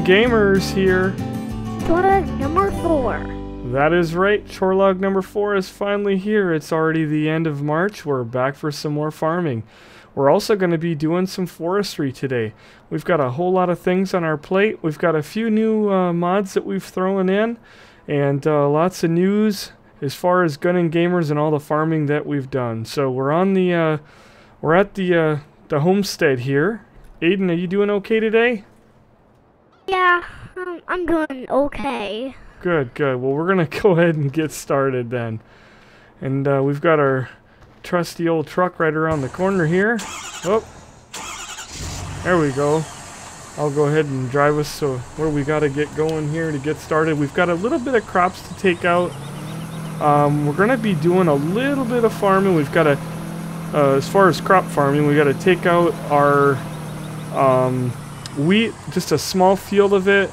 GunninGamerz here. Chore number 4. That is right, chore log number 4 is finally here. It's already the end of March. We're back for some more farming. We're also going to be doing some forestry today. We've got a whole lot of things on our plate. We've got a few new mods that we've thrown in, and lots of news as far as GunninGamerz and all the farming that we've done. So we're on the we're at the homestead here. Aiden, are you doing okay today? Yeah, I'm doing okay. Good, good. Well, we're going to go ahead and get started then. And we've got our trusty old truck right around the corner here. Oh, there we go. I'll go ahead and drive us to where we got to get going here to get started. We've got a little bit of crops to take out. We're going to be doing a little bit of farming. We've got to, as far as crop farming, we got to take out our wheat, just a small field of it.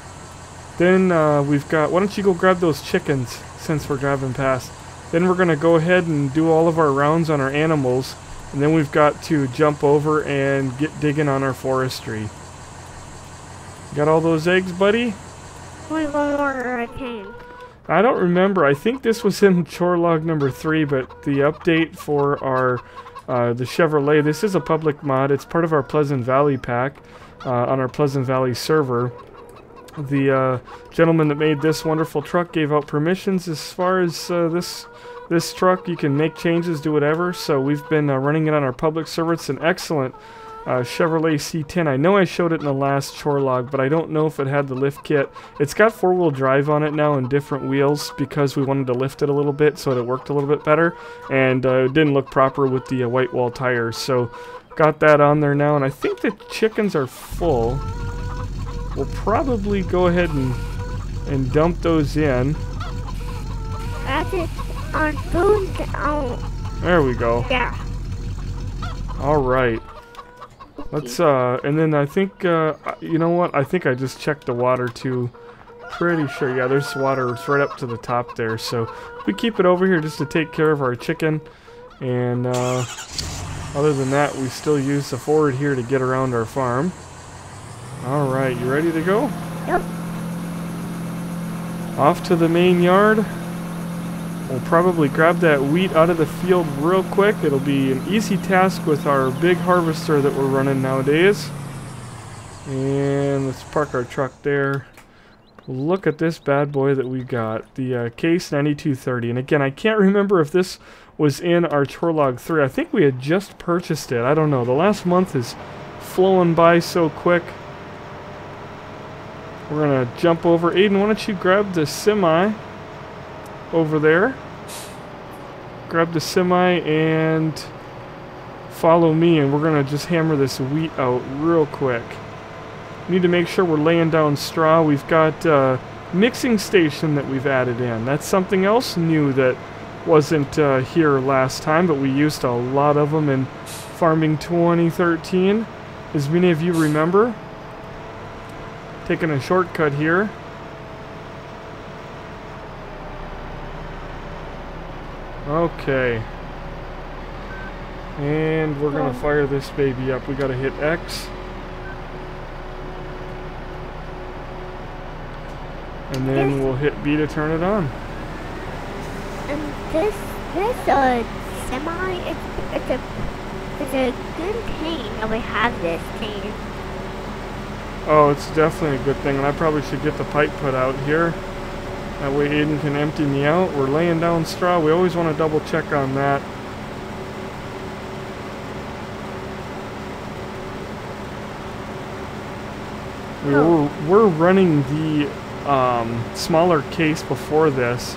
Then we've got, why don't you go grab those chickens since we're driving past. Then we're going to go ahead and do all of our rounds on our animals. And then we've got to jump over and get digging on our forestry. Got all those eggs, buddy? What order I came? I don't remember. I think this was in chore log number 3, but the update for our the Chevrolet, this is a public mod. It's part of our Pleasant Valley pack on our Pleasant Valley server. The gentleman that made this wonderful truck gave out permissions as far as this truck. You can make changes, do whatever. So we've been running it on our public server. It's an excellent Chevrolet C10. I know I showed it in the last chore log, but I don't know if it had the lift kit. It's got 4-wheel drive on it now and different wheels because we wanted to lift it a little bit so that it worked a little bit better. And it didn't look proper with the white wall tires. So got that on there now, and I think the chickens are full. We'll probably go ahead and dump those in. That's it. On food. There we go. Yeah. All right. Let's and then I think you know what? I think I just checked the water too. Pretty sure. Yeah, there's water. It's right up to the top there. So we keep it over here just to take care of our chicken. And other than that, we still use the forward here to get around our farm. All right, you ready to go? Yep. Off to the main yard. We'll probably grab that wheat out of the field real quick. It'll be an easy task with our big harvester that we're running nowadays. And let's park our truck there. Look at this bad boy that we got, the Case 9230. And again, I can't remember if this was in our chore log 3. I think we had just purchased it. I don't know. The last month is flowing by so quick. We're going to jump over. Aiden, why don't you grab the semi over there? Grab the semi and follow me, and we're going to just hammer this wheat out real quick. Need to make sure we're laying down straw. We've got a mixing station that we've added in. That's something else new that wasn't here last time, but we used a lot of them in Farming 2013, as many of you remember. Taking a shortcut here. Okay. And we're gonna fire this baby up. We gotta hit X. And then we'll hit B to turn it on. And this semi, it's a good thing that we have this thing. Oh, it's definitely a good thing, and I probably should get the pipe put out here. That way Aiden can empty me out. We're laying down straw. We always want to double check on that. We're running the smaller case before this,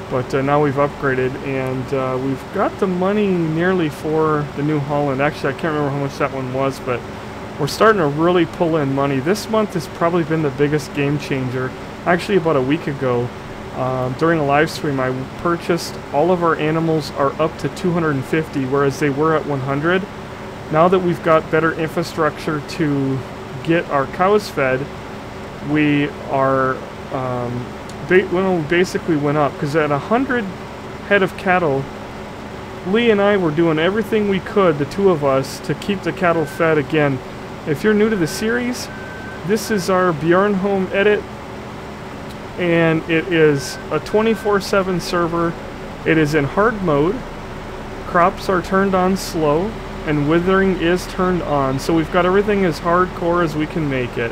but now we've upgraded, and we've got the money nearly for the New Holland. Actually, I can't remember how much that one was, but we're starting to really pull in money. This month has probably been the biggest game changer. Actually, about a week ago, during a live stream, I purchased all of our animals are up to 250, whereas they were at 100. Now that we've got better infrastructure to get our cows fed, we are basically went up, because at 100 head of cattle, Lee and I were doing everything we could, the two of us, to keep the cattle fed. Again, if you're new to the series, this is our Bjorn Home edit, and it is a 24/7 server. It is in hard mode. Crops are turned on slow, and withering is turned on. So we've got everything as hardcore as we can make it.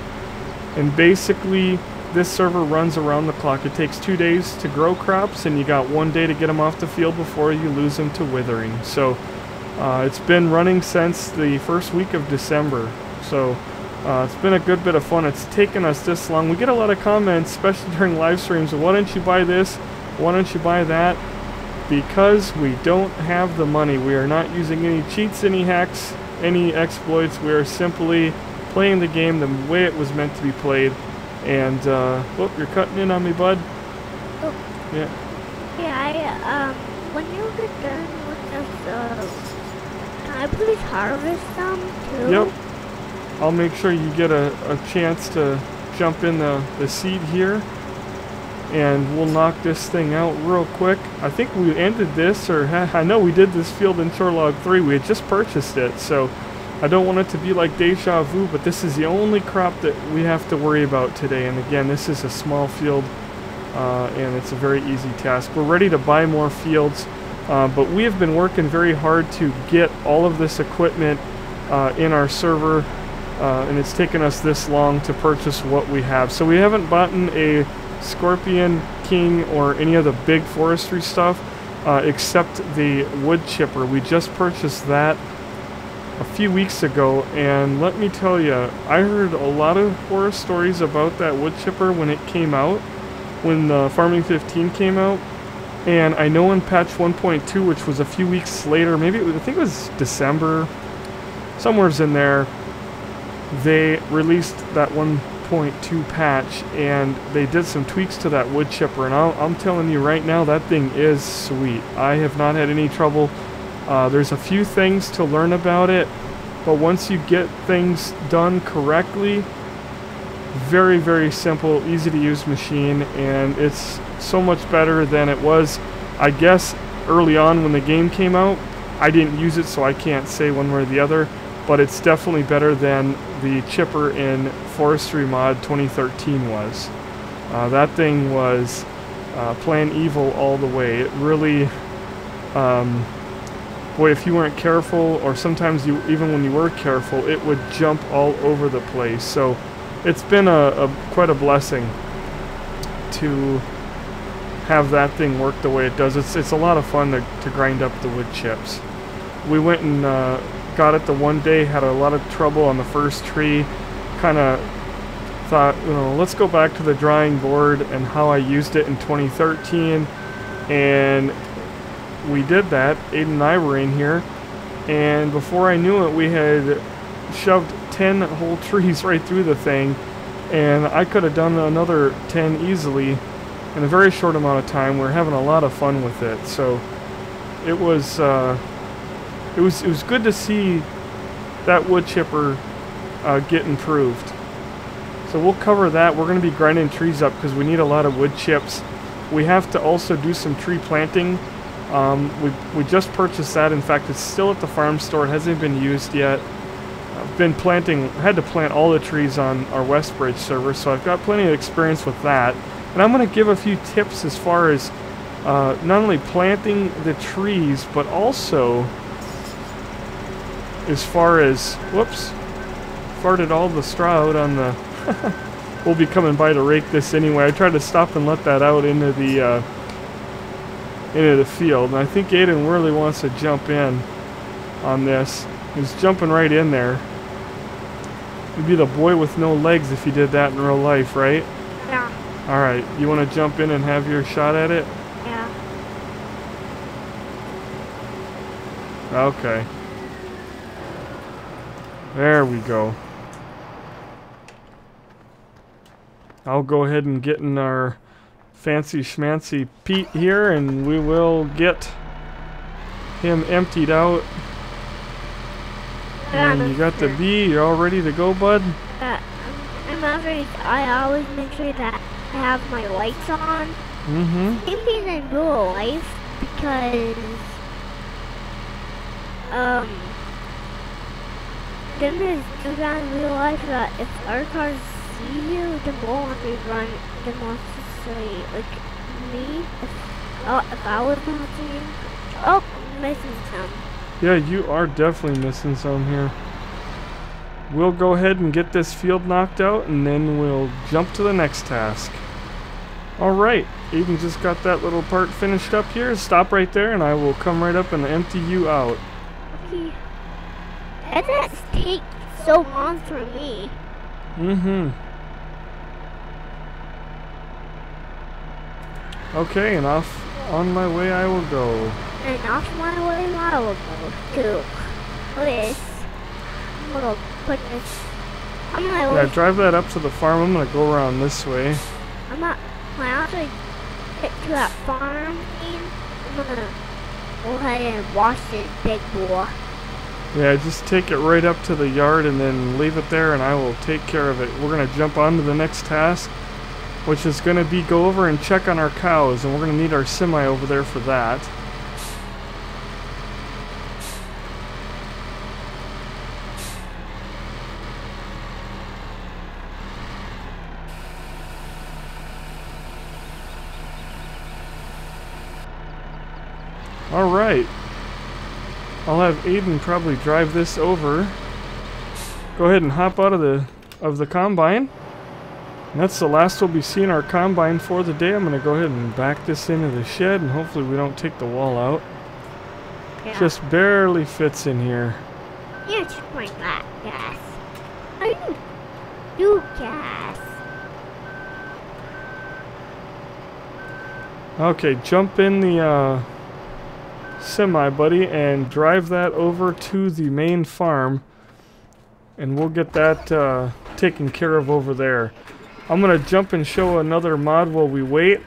And basically, this server runs around the clock. It takes 2 days to grow crops, and you got 1 day to get them off the field before you lose them to withering. So it's been running since the first week of December. So it's been a good bit of fun. It's taken us this long. We get a lot of comments, especially during live streams, why don't you buy this? Why don't you buy that? Because we don't have the money. We are not using any cheats, any hacks, any exploits. We are simply playing the game the way it was meant to be played. And, whoop, you're cutting in on me, bud. Oh. Yeah. Yeah, when you get done with this, can I please harvest some too? Yep. I'll make sure you get a chance to jump in the seed here. And we'll knock this thing out real quick. I think we ended this, or I know we did this field in Chore Log 3. We had just purchased it, so I don't want it to be like deja vu, but this is the only crop that we have to worry about today. And again, this is a small field, and it's a very easy task. We're ready to buy more fields, but we have been working very hard to get all of this equipment in our server, and it's taken us this long to purchase what we have. So we haven't bought a Scorpion King or any of the big forestry stuff, except the wood chipper. We just purchased that a few weeks ago, and let me tell you, I heard a lot of horror stories about that wood chipper when it came out, when Farming 15 came out. And I know in patch 1.2, which was a few weeks later, maybe I think it was December, somewhere's in there, they released that 1.2 patch, and they did some tweaks to that wood chipper, and I'm telling you right now, that thing is sweet. I have not had any trouble. There's a few things to learn about it, but once you get things done correctly, very, very simple, easy to use machine, and it's so much better than it was, I guess, early on when the game came out. I didn't use it, so I can't say one way or the other, but it's definitely better than the chipper in Forestry mod 2013 was. That thing was plain evil all the way. It really, boy, if you weren't careful, or sometimes even when you were careful, it would jump all over the place. So it's been quite a blessing to have that thing work the way it does. It's a lot of fun to grind up the wood chips. We went and got it the one day, had a lot of trouble on the first tree, kind of thought, you know, let's go back to the drawing board and how I used it in 2013, and we did that. Aiden and I were in here, and before I knew it, we had shoved 10 whole trees right through the thing, and I could have done another 10 easily in a very short amount of time. We're having a lot of fun with it, so it was good to see that wood chipper get improved. So we'll cover that. We're going to be grinding trees up because we need a lot of wood chips. We have to also do some tree planting. We just purchased that. In fact, it's still at the farm store. It hasn't been used yet. I've been planting, had to plant all the trees on our Westbridge server, so I've got plenty of experience with that. And I'm going to give a few tips as far as not only planting the trees, but also as far as, whoops, farted all the straw out on the, we'll be coming by to rake this anyway. I tried to stop and let that out into the field, and I think Aiden really wants to jump in on this. He's jumping right in there. You'd be the boy with no legs if you did that in real life, right? Yeah. Alright, you want to jump in and have your shot at it? Yeah. Okay. There we go. I'll go ahead and get in our fancy schmancy Pete here, and we will get him emptied out. And you got the bee, you're all ready to go, bud? I'm already, I always make sure that I have my lights on. Mm-hmm. Same thing in real life, because, then there's do that in real life that if our car's see you, the more we run, the more say, like, me, if I was not seeing, oh, I'm missing some. Yeah, you are definitely missing some here. We'll go ahead and get this field knocked out, and then we'll jump to the next task. Alright, Aiden just got that little part finished up here. Stop right there, and I will come right up and empty you out. Okay. That does take so long for me. Mm-hmm. Okay, and off on my way I will go. And off my way I will go too. Look at this. I'm gonna put this on my way. Yeah, drive that up to the farm. I'm gonna go around this way. I'm not. When I actually get to that farm, I'm gonna go ahead and wash this big boy. Yeah, just take it right up to the yard and then leave it there, and I will take care of it. We're gonna jump on to the next task, which is gonna be go over and check on our cows, and we're gonna need our semi over there for that. Alright. I'll have Aiden probably drive this over. Go ahead and hop out of the combine. And that's the last we'll be seeing our combine for the day. I'm going to go ahead and back this into the shed, and hopefully we don't take the wall out. Yeah. Just barely fits in here. Yeah, check my gas. I do gas. Okay, jump in the semi, buddy, and drive that over to the main farm, and we'll get that taken care of over there. I'm gonna jump and show another mod while we wait.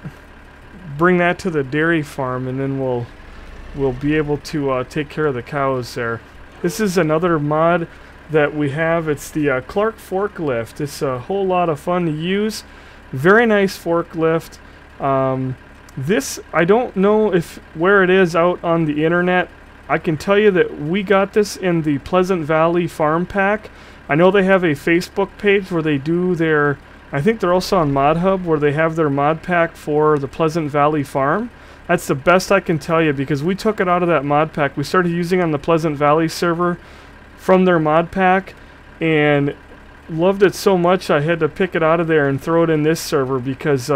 Bring that to the dairy farm, and then we'll be able to take care of the cows there. This is another mod that we have. It's the Clark forklift. It's a whole lot of fun to use. Very nice forklift. This, I don't know where it is out on the internet. I can tell you that we got this in the Pleasant Valley Farm Pack. I know they have a Facebook page where they do their, I think they're also on Mod Hub, where they have their mod pack for the Pleasant Valley Farm. That's the best I can tell you, because we took it out of that mod pack. We started using on the Pleasant Valley server from their mod pack, and loved it so much I had to pick it out of there and throw it in this server, because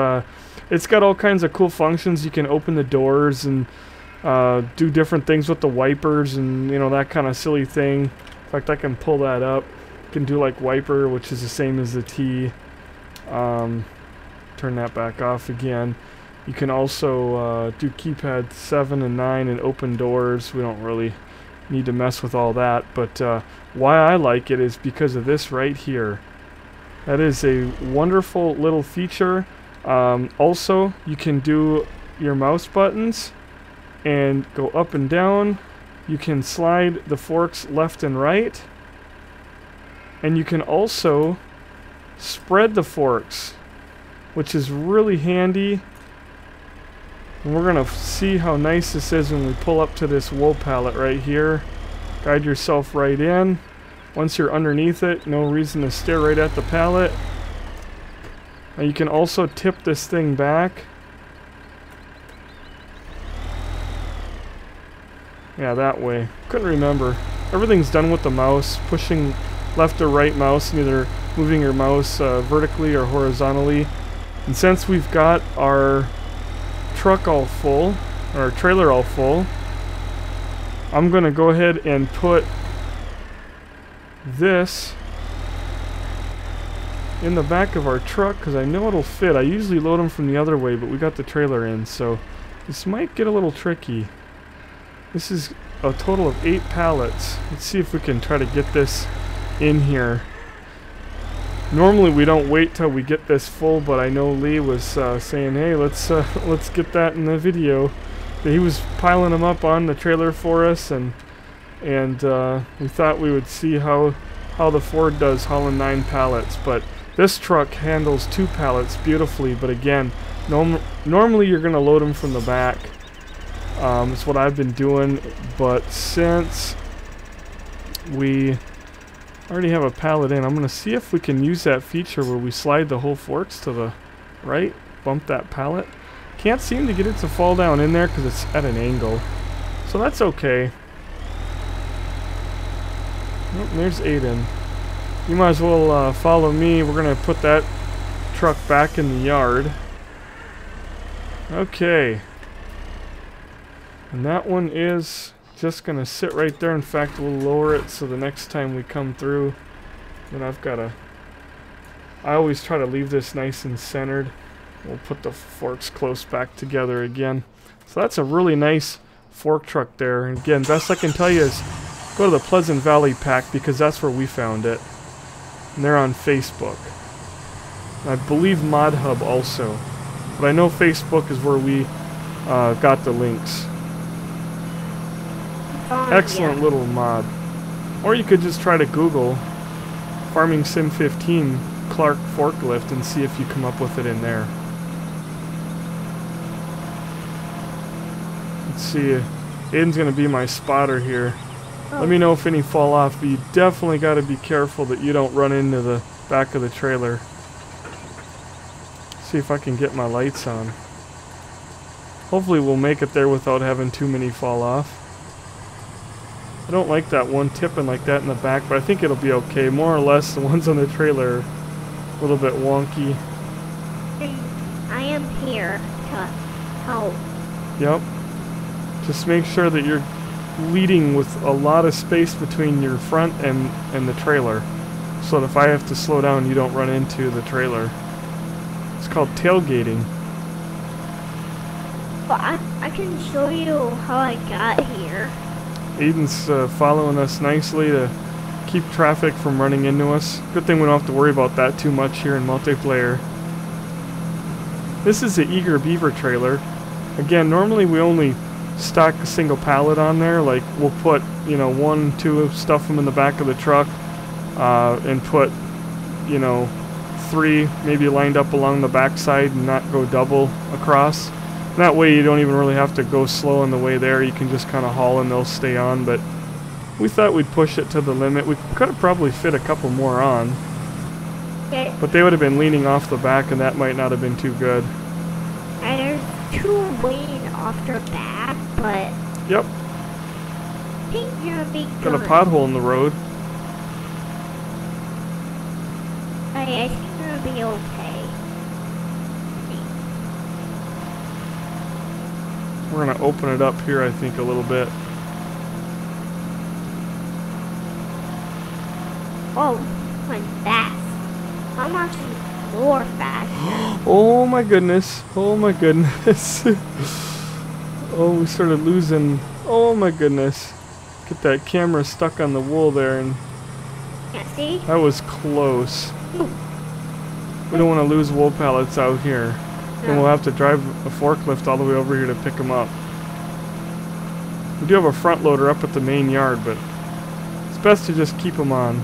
it's got all kinds of cool functions. You can open the doors and do different things with the wipers and, you know, that kind of silly thing. In fact, I can pull that up. You can do like wiper, which is the same as the T. Turn that back off again. You can also do keypad 7 and 9 and open doors. We don't really need to mess with all that, but why I like it is because of this right here. That is a wonderful little feature. Also, you can do your mouse buttons and go up and down. You can slide the forks left and right, and you can also spread the forks, which is really handy. And we're gonna see how nice this is when we pull up to this wool pallet right here. Guide yourself right in. Once you're underneath it, no reason to stare right at the pallet. Now you can also tip this thing back. Yeah, that way. Couldn't remember. Everything's done with the mouse, pushing left or right mouse, and either moving your mouse vertically or horizontally. And since we've got our truck all full, or our trailer all full, I'm gonna go ahead and put this in the back of our truck, because I know it'll fit. I usually load them from the other way, but we got the trailer in, so this might get a little tricky. This is a total of 8 pallets. Let's see if we can try to get this in here. Normally we don't wait till we get this full, but I know Lee was saying, hey, let's get that in the video. He was piling them up on the trailer for us, and we thought we would see how the Ford does hauling 9 pallets, but this truck handles 2 pallets beautifully. But again, normally you're gonna load them from the back. It's what I've been doing, but since we I already have a pallet in. I'm going to see if we can use that feature where we slide the whole forks to the right, bump that pallet. Can't seem to get it to fall down in there because it's at an angle. So that's okay. Oh, there's Aiden. You might as well follow me. We're going to put that truck back in the yard. Okay. And that one is just going to sit right there. In fact, we'll lower it so the next time we come through, then I've got to... I always try to leave this nice and centered. We'll put the forks close back together again. So that's a really nice fork truck there. And again, best I can tell you is go to the Pleasant Valley pack because that's where we found it. And they're on Facebook. I believe Mod Hub also. But I know Facebook is where we got the links. Excellent little mod. Or you could just try to Google Farming Sim 15 Clark forklift and see if you come up with it in there. Let's see. Aiden's going to be my spotter here. Let me know if any fall off, but you definitely got to be careful that you don't run into the back of the trailer. See if I can get my lights on. Hopefully we'll make it there without having too many fall off. I don't like that one tipping like that in the back, but I think it'll be okay. More or less, the ones on the trailer are a little bit wonky. I am here to help. Yep. Just make sure that you're leading with a lot of space between your front and the trailer, so that if I have to slow down, you don't run into the trailer. It's called tailgating. But I can show you how I got here. Aiden's following us nicely to keep traffic from running into us. Good thing we don't have to worry about that too much here in multiplayer. This is the Eager Beaver trailer. Again, normally we only stock a single pallet on there. Like we'll put, you know, 1, 2, stuff them in the back of the truck, and put, you know, 3 maybe lined up along the backside and not go double across. That way you don't even really have to go slow on the way there. You can just kind of haul and they'll stay on. But we thought we'd push it to the limit. We could have probably fit a couple more on. Okay. But they would have been leaning off the back and that might not have been too good. And there's 2 leaning off their back, but... Yep. I think you're gonna be good. Got a pothole in the road. I think you're gonna be okay. We're going to open it up here, I think, a little bit. Oh, my fast. I'm actually more fast. Oh my goodness. Oh my goodness. Oh, we started losing. Oh my goodness. Get that camera stuck on the wool there, and Yeah, see? that was close. We don't want to lose wool pallets out here. Then we'll have to drive a forklift all the way over here to pick them up. We do have a front loader up at the main yard, but it's best to just keep them on.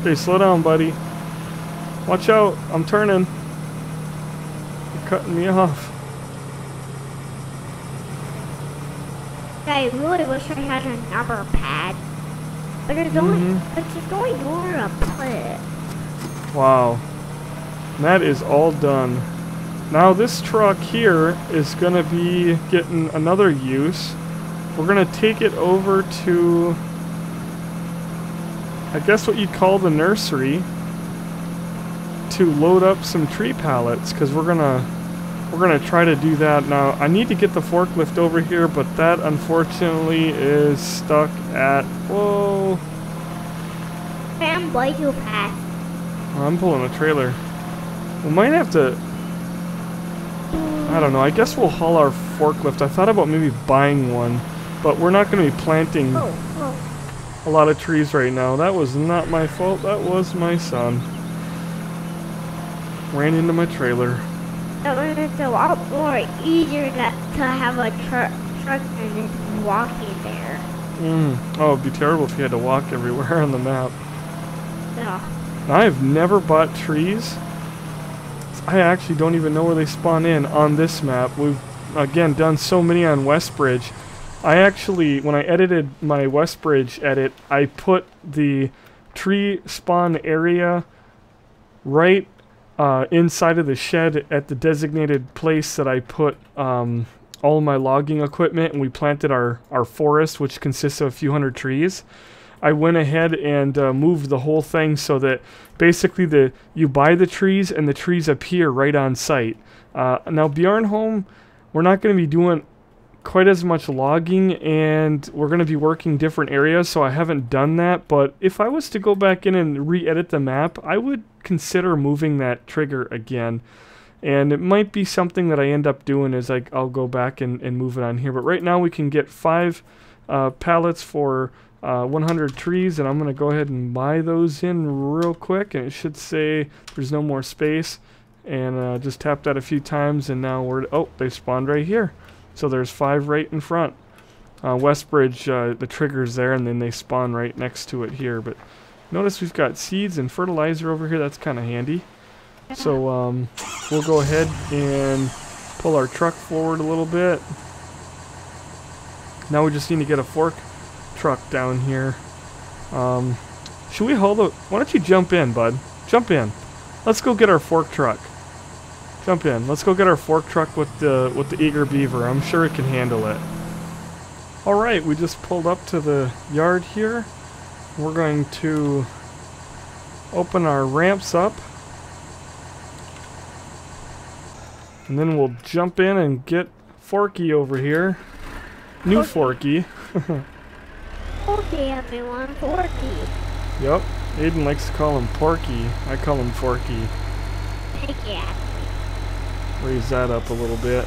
Okay, slow down, buddy. Watch out, I'm turning. You're cutting me off. I really wish I had a number pad. But it's only over a put. Wow. And that is all done. Now this truck here is going to be getting another use. We're going to take it over to, I guess what you'd call the nursery, to load up some tree pallets, because we're gonna try to do that. Now I need to get the forklift over here, but that unfortunately is stuck at, whoa. I'm way too fast. I'm pulling a trailer. We might have to, I don't know, I guess we'll haul our forklift. I thought about maybe buying one, but we're not going to be planting a lot of trees right now. That was not my fault, that was my son. Ran into my trailer. It's a lot more easier to have a truck than just walking there. Oh, it'd be terrible if you had to walk everywhere on the map. Yeah. I've never bought trees. I actually don't even know where they spawn in on this map. We've, again, done so many on Westbridge. I actually, when I edited my Westbridge edit, I put the tree spawn area right inside of the shed at the designated place that I put all my logging equipment, and we planted our forest, which consists of a few hundred trees. I went ahead and moved the whole thing so that basically you buy the trees and the trees appear right on site. Now Bjornholm, we're not going to be doing quite as much logging, and we're going to be working different areas, so I haven't done that. But if I was to go back in and re-edit the map, I would consider moving that trigger again. And it might be something that I end up doing is like I'll go back and move it on here. But right now we can get 5 pallets for 100 trees, and I'm going to go ahead and buy those in real quick, and it should say there's no more space. And just tap that a few times, and now oh, they spawned right here. So there's 5 right in front. Westbridge, the trigger's there, and then they spawn right next to it here. But notice we've got seeds and fertilizer over here. That's kind of handy. So we'll go ahead and pull our truck forward a little bit. Now we just need to get a fork truck down here. Should we hold the... Why don't you jump in, bud? Jump in. Let's go get our fork truck. Jump in. Let's go get our fork truck with the eager beaver. I'm sure it can handle it. Alright, we just pulled up to the yard here. We're going to open our ramps up. And then we'll jump in and get Forky over here. New Forky. Forky, everyone, Forky. Yep, Aiden likes to call him Porky. I call him Forky. Yeah. Raise that up a little bit.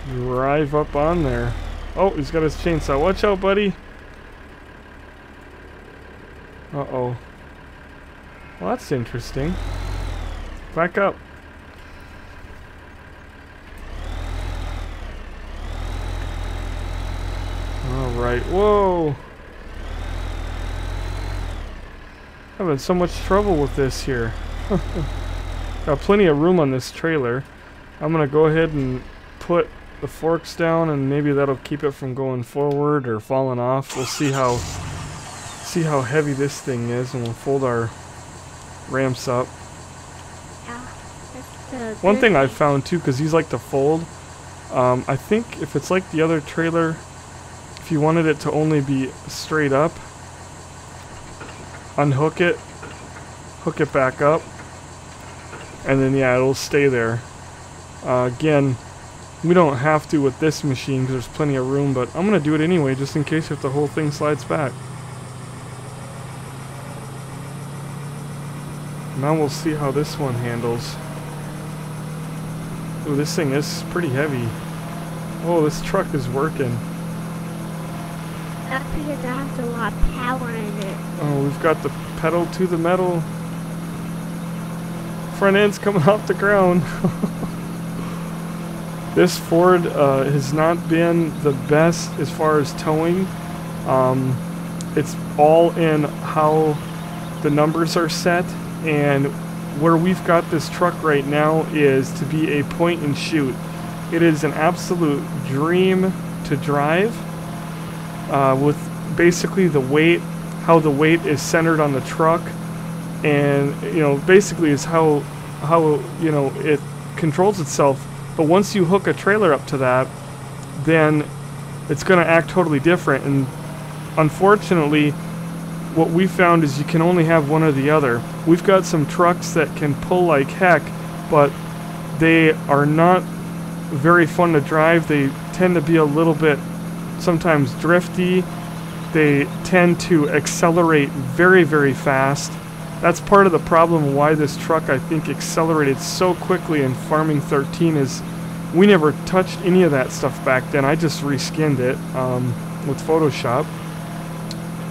Drive up on there. Oh, he's got his chainsaw. Watch out, buddy. Uh-oh. Well, that's interesting. Back up. Alright, whoa! Having so much trouble with this here. Got plenty of room on this trailer. I'm gonna go ahead and put the forks down, and maybe that'll keep it from going forward or falling off. We'll see how heavy this thing is, and we'll fold our ramps up. One thing I've found too, because these like to fold, I think if it's like the other trailer, if you wanted it to only be straight up, unhook it, hook it back up, and then yeah, it'll stay there. Again, we don't have to with this machine because there's plenty of room, but I'm gonna do it anyway just in case if the whole thing slides back. Now we'll see how this one handles. Ooh, this thing is pretty heavy. Oh, this truck is working. That's because it has a lot of power in it. Oh, we've got the pedal to the metal. Front end's coming off the ground. This Ford has not been the best as far as towing. It's all in how the numbers are set, and where we've got this truck right now is to be a point and shoot. It is an absolute dream to drive. With basically the weight, how the weight is centered on the truck, and you know, basically is how you know it controls itself. But once you hook a trailer up to that, then it's going to act totally different. And unfortunately, what we found is you can only have one or the other. We've got some trucks that can pull like heck, but they are not very fun to drive. They tend to be a little bit sometimes drifty. They tend to accelerate very, very fast. That's part of the problem why this truck, I think, accelerated so quickly in Farming 13 is we never touched any of that stuff back then. I just reskinned it with Photoshop.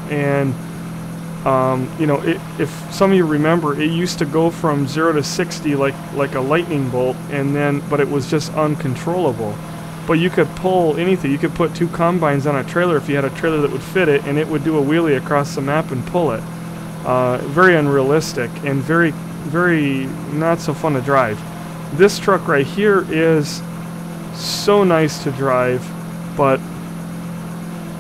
And, you know, if some of you remember, it used to go from 0 to 60 like a lightning bolt, and then, but it was just uncontrollable. But you could pull anything. You could put 2 combines on a trailer if you had a trailer that would fit it, and it would do a wheelie across the map and pull it. Very unrealistic and very, very not so fun to drive. This truck right here is so nice to drive, but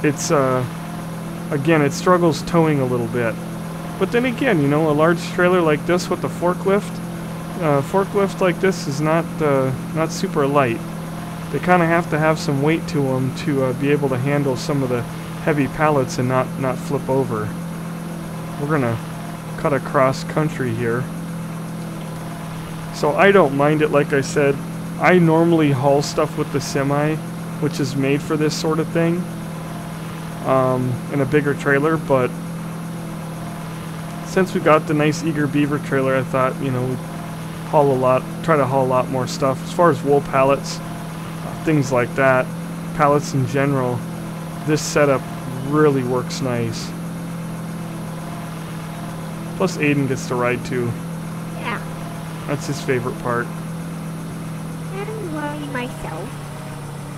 it's again, it struggles towing a little bit. But then again, you know, a large trailer like this with a forklift like this is not super light. They kind of have to have some weight to them to be able to handle some of the heavy pallets and not flip over. We're gonna cut across country here. So I don't mind it, like I said. I normally haul stuff with the semi, which is made for this sort of thing, in a bigger trailer, but since we got the nice Eager Beaver trailer, I thought, you know, we'd try to haul a lot more stuff. As far as wool pallets, things like that, pallets in general, this setup really works nice. Plus Aiden gets to ride too. Yeah. That's his favorite part. And worry myself.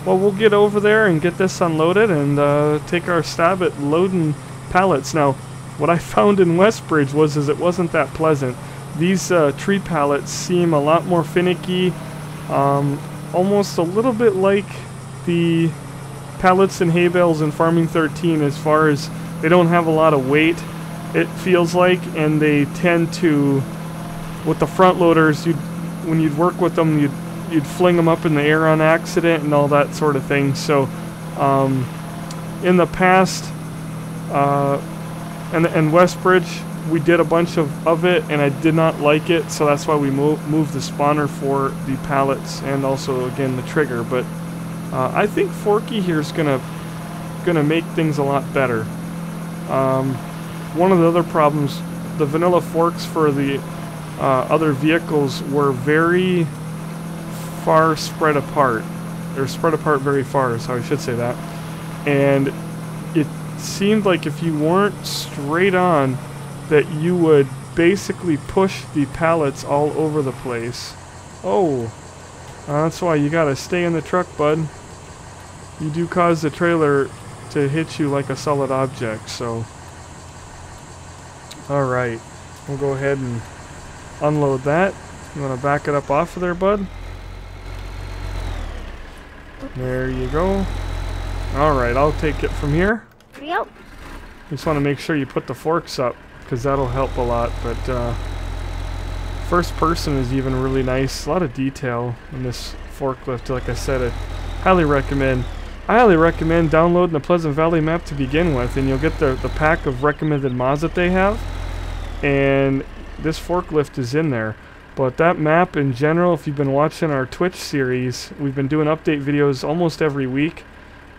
Well, we'll get over there and get this unloaded and take our stab at loading pallets. Now, what I found in Westbridge was it wasn't that pleasant. These tree pallets seem a lot more finicky, almost a little bit like the pallets and hay bales in Farming 13, as far as they don't have a lot of weight, it feels like, and they tend to, with the front loaders, when you'd work with them, you'd fling them up in the air on accident and all that sort of thing. So in the past, and Westbridge, we did a bunch of it, and I did not like it, so that's why we moved the spawner for the pallets and also, again, the trigger. But I think Forky here is gonna make things a lot better. One of the other problems, the vanilla forks for the other vehicles were very far spread apart. They're spread apart very far, is how I should say that. And it seemed like if you weren't straight on, that you would basically push the pallets all over the place. Oh, that's why you gotta stay in the truck, bud. You do cause the trailer to hit you like a solid object, so. Alright, we'll go ahead and unload that. You wanna back it up off of there, bud? There you go. Alright, I'll take it from here. Yep. Just want to make sure you put the forks up, because that'll help a lot. But first person is even really nice. A lot of detail in this forklift. Like I said, I highly recommend downloading the Pleasant Valley map to begin with, and you'll get the pack of recommended mods that they have. And this forklift is in there. But that map in general, if you've been watching our Twitch series, we've been doing update videos almost every week.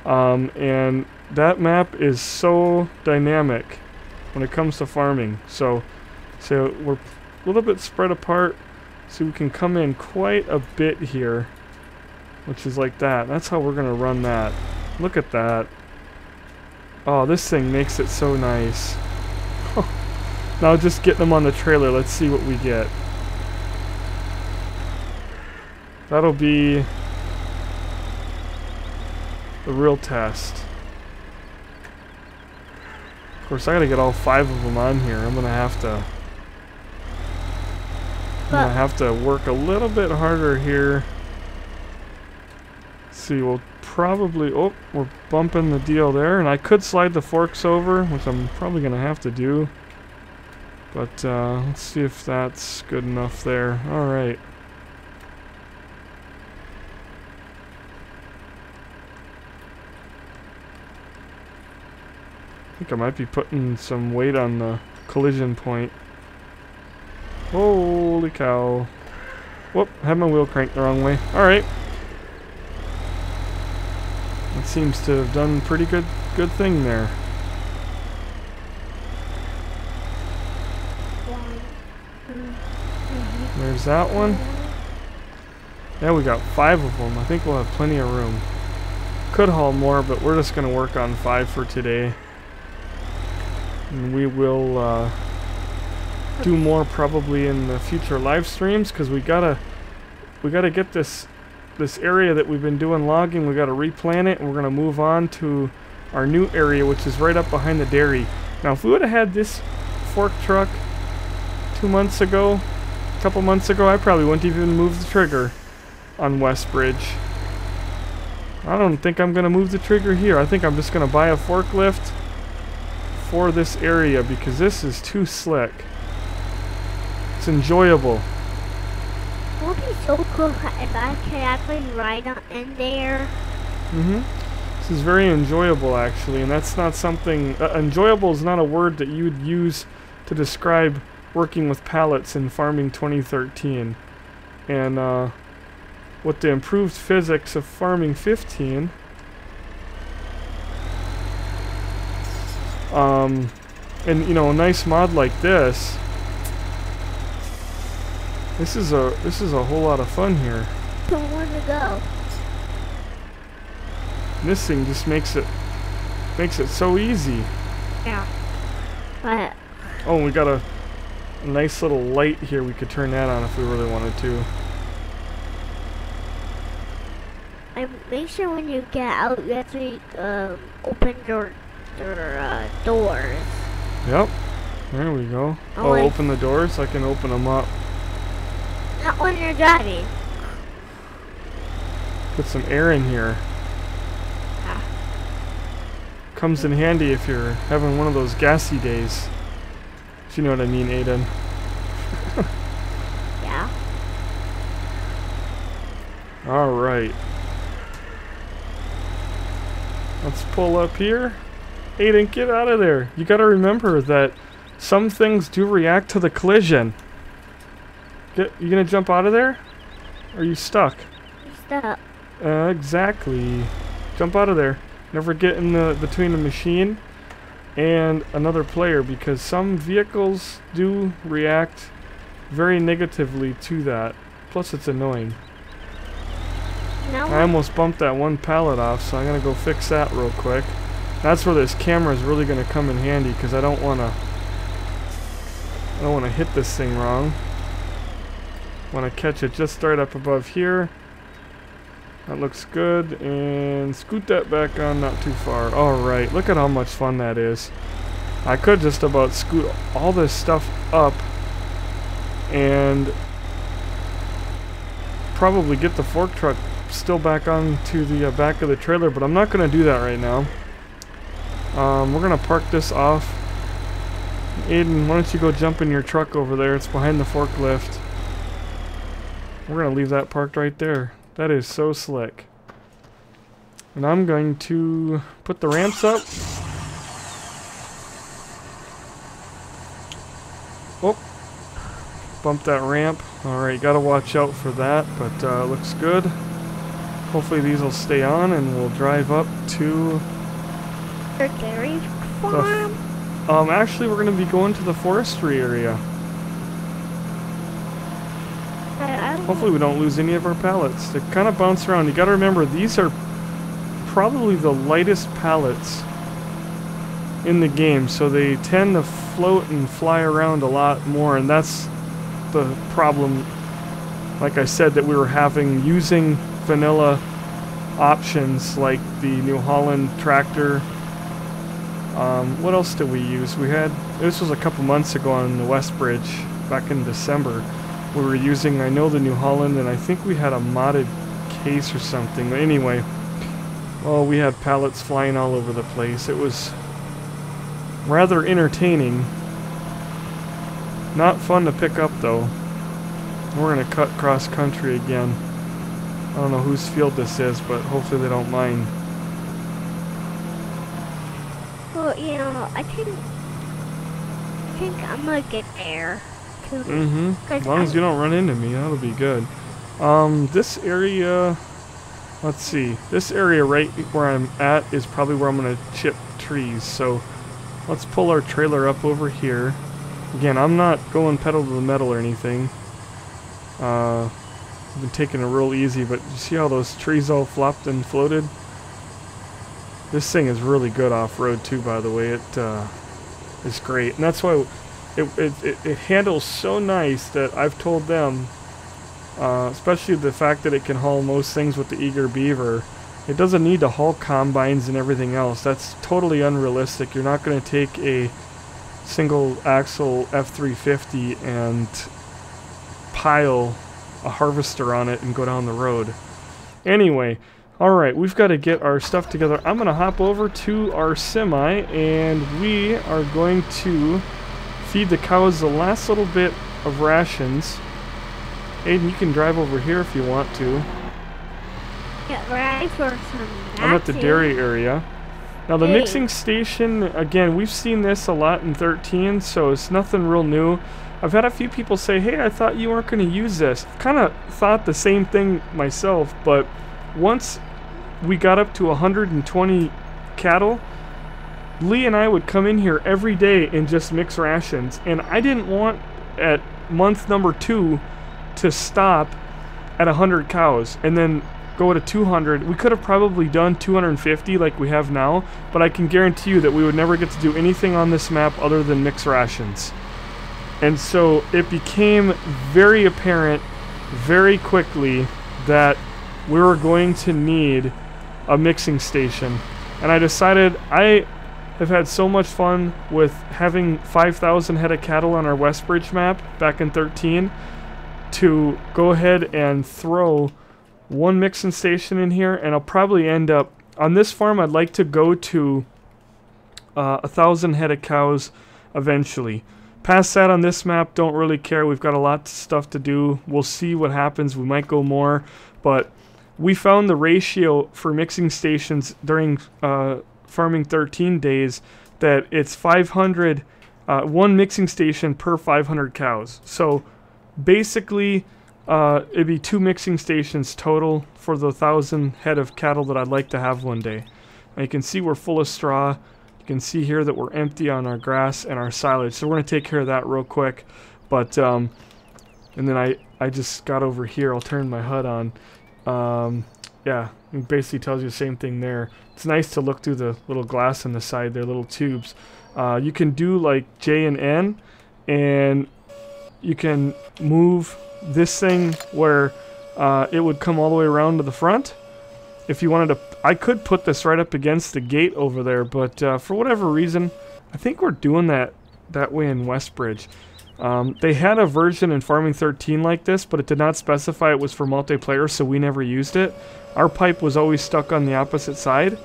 And that map is so dynamic when it comes to farming. So we're a little bit spread apart, so we can come in quite a bit here, which is like that. That's how we're gonna run that. Look at that. Oh, this thing makes it so nice. Now just getting them on the trailer, let's see what we get. That'll be the real test. Of course, I gotta get all 5 of them on here. I'm gonna have to work a little bit harder here. Let's see, we'll probably, oh, we're bumping the deal there, and I could slide the forks over, which I'm probably gonna have to do. But let's see if that's good enough there. All right. I think I might be putting some weight on the collision point. Holy cow. Whoop, had my wheel cranked the wrong way. Alright. That seems to have done a pretty good thing there. There's that one. Yeah, we got 5 of them. I think we'll have plenty of room. Could haul more, but we're just going to work on 5 for today. And we will do more probably in the future live streams, because we gotta get this area that we've been doing logging. We gotta replant it, and we're gonna move on to our new area, which is right up behind the dairy. Now, if we would have had this fork truck 2 months ago, a couple months ago, I probably wouldn't even move the trigger on Westbridge. I don't think I'm gonna move the trigger here. I think I'm just gonna buy a forklift for this area because this is too slick. It's enjoyable. It would be so cool if I could actually ride on in there. This is very enjoyable actually, and that's not something... enjoyable is not a word that you would use to describe working with pallets in Farming 2013. And with the improved physics of Farming 15, and you know, a nice mod like this, this is a whole lot of fun here. Don't want to go. And this thing just makes it so easy. Yeah. But Oh, we got a nice little light here. We could turn that on if we really wanted to. make sure when you get out, you actually open your doors. Yep. There we go. Oh, Oh, open the doors? I can open them up. Not when you're driving. Put some air in here. Ah. Comes in handy if you're having one of those gassy days. If you know what I mean, Aiden. Yeah. Alright. Let's pull up here. Aiden, get out of there. You gotta remember that some things do react to the collision. You gonna jump out of there? Or are you stuck? I'm stuck. Exactly. Jump out of there. Never get in between the machine and another player, because some vehicles do react very negatively to that. Plus it's annoying. No. I almost bumped that one pallet off, so I'm gonna go fix that real quick. That's where this camera is really gonna come in handy, because I don't wanna hit this thing wrong. Want to catch it just right up above here. That looks good, and scoot that back on not too far. Alright, look at how much fun that is. I could just about scoot all this stuff up and probably get the fork truck still back onto the back of the trailer, but I'm not going to do that right now. We're going to park this off. Aiden, why don't you go jump in your truck over there? It's behind the forklift. We're going to leave that parked right there. That is so slick. And I'm going to put the ramps up. Oh, bump that ramp. Alright, gotta watch out for that, but looks good. Hopefully these will stay on and we'll drive up to Your dairy farm? actually we're going to be going to the forestry area. Hopefully we don't lose any of our pallets. They kind of bounce around. You gotta remember, these are probably the lightest pallets in the game, so they tend to float and fly around a lot more, and that's the problem, like I said, that we were having using vanilla options like the New Holland tractor. What else did we use? We had, this was a couple months ago on the West Bridge, back in December. We were using, I know, the New Holland, and I think we had a modded case or something. But anyway, well, we had pallets flying all over the place. It was rather entertaining. Not fun to pick up, though. We're going to cut cross country again. I don't know whose field this is, but hopefully they don't mind. Well, you know, I think I'm gonna get there. As long as you don't run into me, that'll be good. This area, let's see. This area right where I'm at is probably where I'm going to chip trees. So let's pull our trailer up over here. Again, I'm not going pedal to the metal or anything. I've been taking it real easy, but you see how those trees all flopped and floated? This thing is really good off-road too, by the way. It is great. And that's why it handles so nice that I've told them, especially the fact that it can haul most things with the Eager Beaver, it doesn't need to haul combines and everything else. That's totally unrealistic. You're not going to take a single axle F350 and pile a harvester on it and go down the road. Anyway, Alright, we've got to get our stuff together. I'm going to hop over to our semi, and we are going to feed the cows the last little bit of rations. Aiden, you can drive over here if you want to. Get ready for some I'm at the dairy area. Now the mixing station, again, we've seen this a lot in 13, so it's nothing real new. I've had a few people say, hey, I thought you weren't going to use this. Kind of thought the same thing myself, but once we got up to 120 cattle, Lee and I would come in here every day and just mix rations, and I didn't want at month number 2 to stop at 100 cows and then go to 200. We could have probably done 250 like we have now, but I can guarantee you that we would never get to do anything on this map other than mix rations. And so it became very apparent very quickly that we were going to need a mixing station. And I decided I have had so much fun with having 5,000 head of cattle on our Westbridge map back in 13 to go ahead and throw one mixing station in here, and I'll probably end up on this farm. I'd like to go to 1,000 head of cows eventually. Past that on this map, don't really care. We've got a lot of stuff to do. We'll see what happens. We might go more, but we found the ratio for mixing stations during farming 13 days that it's 500, one mixing station per 500 cows. So basically, it'd be 2 mixing stations total for the 1,000 head of cattle that I'd like to have one day. And you can see we're full of straw. You can see here that we're empty on our grass and our silage. So we're going to take care of that real quick. But, and then I just got over here. I'll turn my HUD on. Yeah, it basically tells you the same thing there. It's nice to look through the little glass on the side there, little tubes. You can do like J and N, and you can move this thing where it would come all the way around to the front. If you wanted to, I could put this right up against the gate over there, but for whatever reason, I think we're doing that way in Westbridge. They had a version in Farming 13 like this, but it did not specify it was for multiplayer, so we never used it. Our pipe was always stuck on the opposite side,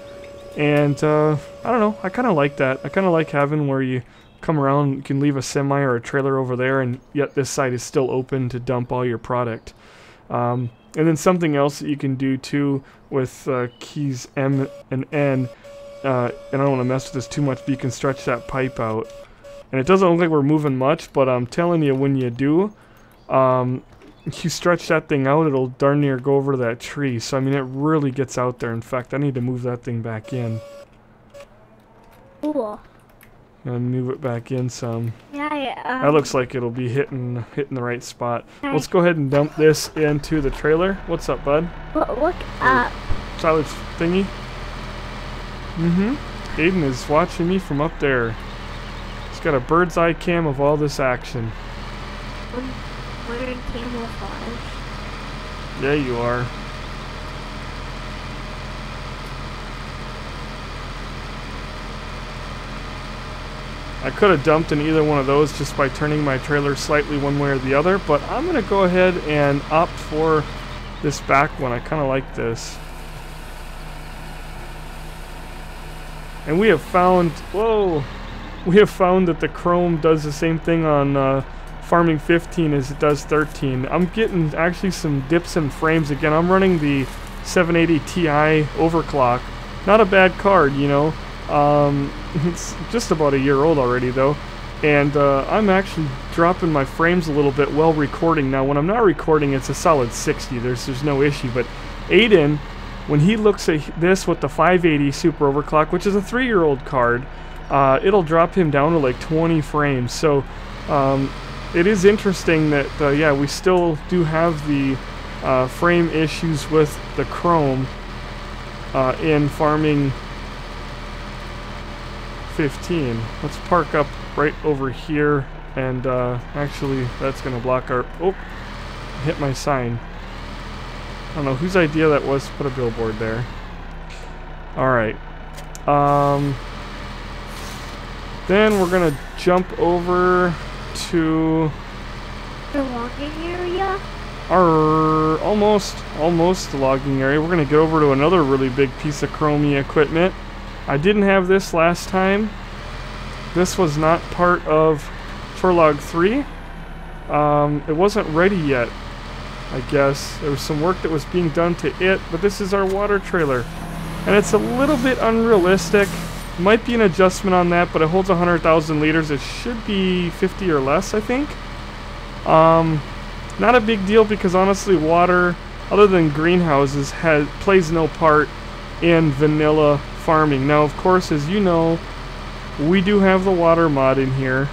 and I don't know, I kind of like that. I kind of like having where you come around, you can leave a semi or a trailer over there, and yet this side is still open to dump all your product. And then something else that you can do too with keys M and N, and I don't want to mess with this too much, but you can stretch that pipe out. And it doesn't look like we're moving much, but I'm telling you, when you do, you stretch that thing out, it'll darn near go over to that tree. So I mean, it really gets out there. In fact, I need to move that thing back in. Cool. And move it back in some. Yeah, that looks like it'll be hitting the right spot. Let's go ahead and dump this into the trailer. What's up, bud? Look up. Silage thingy. Aiden is watching me from up there. He's got a bird's eye cam of all this action. I'm wearing camouflage. Yeah, you are. I could have dumped in either one of those just by turning my trailer slightly one way or the other, but I'm going to go ahead and opt for this back one. I kind of like this. And we have found, whoa, we have found that the chrome does the same thing on Farming 15 as it does 13. I'm getting actually some dips in frames again. I'm running the 780 Ti overclock. Not a bad card, you know. It's just about a year old already though, and I'm actually dropping my frames a little bit while recording. Now when I'm not recording, it's a solid 60, there's no issue, but Aiden, when he looks at this with the 580 super overclock, which is a 3-year-old card, it'll drop him down to like 20 frames. So it is interesting that yeah, we still do have the frame issues with the chrome in Farming 15. Let's park up right over here, and actually that's gonna block our, oh, hit my sign. I don't know whose idea that was to put a billboard there. Alright, then we're gonna jump over to the logging area. our almost logging area. We're gonna get over to another really big piece of chromie equipment. I didn't have this last time. This was not part of Chore Log 3. It wasn't ready yet, I guess. There was some work that was being done to it, but this is our water trailer. And it's a little bit unrealistic. Might be an adjustment on that, but it holds 100,000 liters. It should be 50 or less, I think. Not a big deal because honestly water, other than greenhouses, plays no part in vanilla farming. Now of course, as you know, we do have the water mod in here,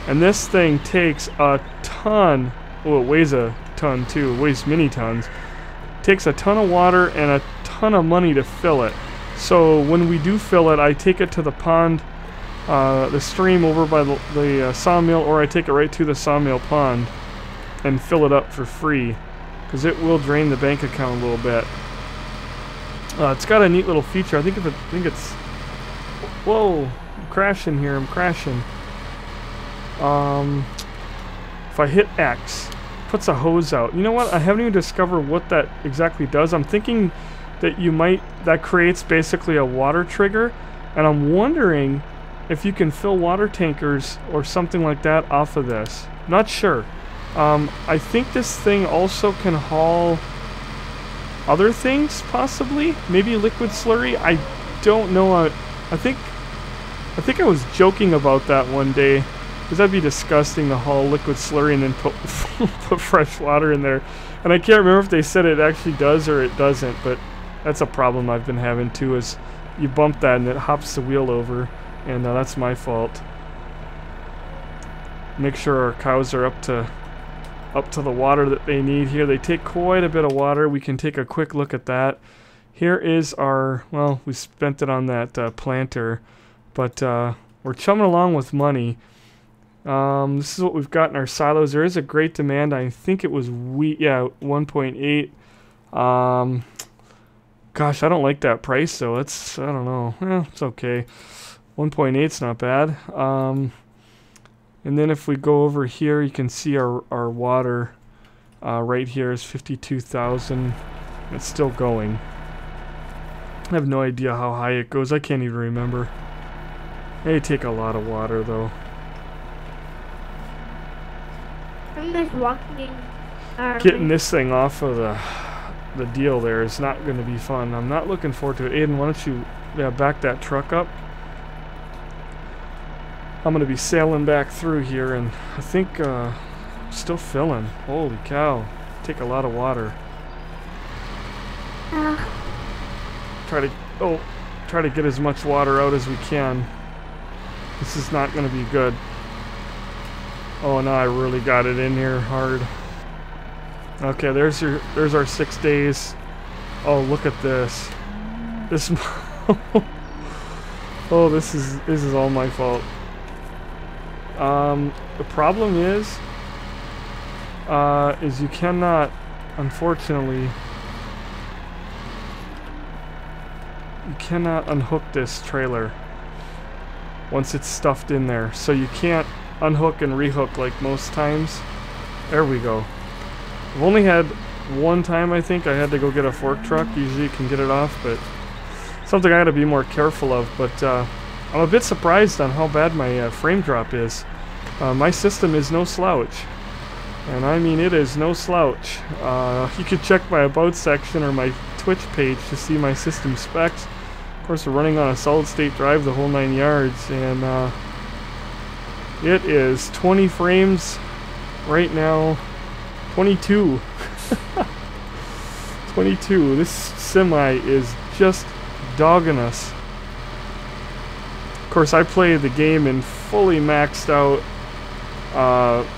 and this thing takes a ton. Oh, it weighs a ton too. It weighs many tons. It takes a ton of water and a ton of money to fill it. So when we do fill it, I take it to the pond, the stream over by the sawmill, or I take it right to the sawmill pond and fill it up for free, because it will drain the bank account a little bit. It's got a neat little feature. I think it's. Whoa! I'm crashing here. I'm crashing. If I hit X, puts a hose out. You know what? I haven't even discovered what that exactly does. I'm thinking that that creates basically a water trigger, and I'm wondering if you can fill water tankers or something like that off of this. Not sure. I think this thing also can haul other things, possibly. Maybe liquid slurry. I don't know. I think I was joking about that one day, because that'd be disgusting to haul liquid slurry and then put fresh water in there. And I can't remember if they said it actually does or it doesn't, but that's a problem I've been having too, is you bump that and it hops the wheel over, and that's my fault. Make sure our cows are up to the water that they need here. They take quite a bit of water. We can take a quick look at that. Here is our, well, we spent it on that planter, but we're chumming along with money. This is what we've got in our silos. There is a great demand. I think it was wheat, yeah, 1.8. Gosh, I don't like that price though. It's, I don't know. It's okay. 1.8's not bad. And then if we go over here, you can see our water right here is 52,000. It's still going. I have no idea how high it goes. I can't even remember. They take a lot of water though. I'm just walking. Getting this thing off of the deal there is not going to be fun. I'm not looking forward to it. Aiden, why don't you back that truck up? I'm going to be sailing back through here, and I think still filling. Holy cow. Take a lot of water. Try to get as much water out as we can. This is not going to be good. Oh no, I really got it in here hard. Okay, there's our 6 days. Oh, look at this. This oh, this is all my fault. The problem is you cannot, unfortunately, you cannot unhook this trailer once it's stuffed in there. So you can't unhook and rehook like most times. There we go. I've only had one time, I think, I had to go get a fork truck. Usually you can get it off, but something I gotta be more careful of. But I'm a bit surprised on how bad my frame drop is. My system is no slouch. And I mean, it is no slouch. You could check my about section or my Twitch page to see my system specs. Of course, we're running on a solid state drive the whole 9 yards, and it is 20 frames right now. 22. 22. This semi is just dogging us. Of course, I play the game in fully maxed out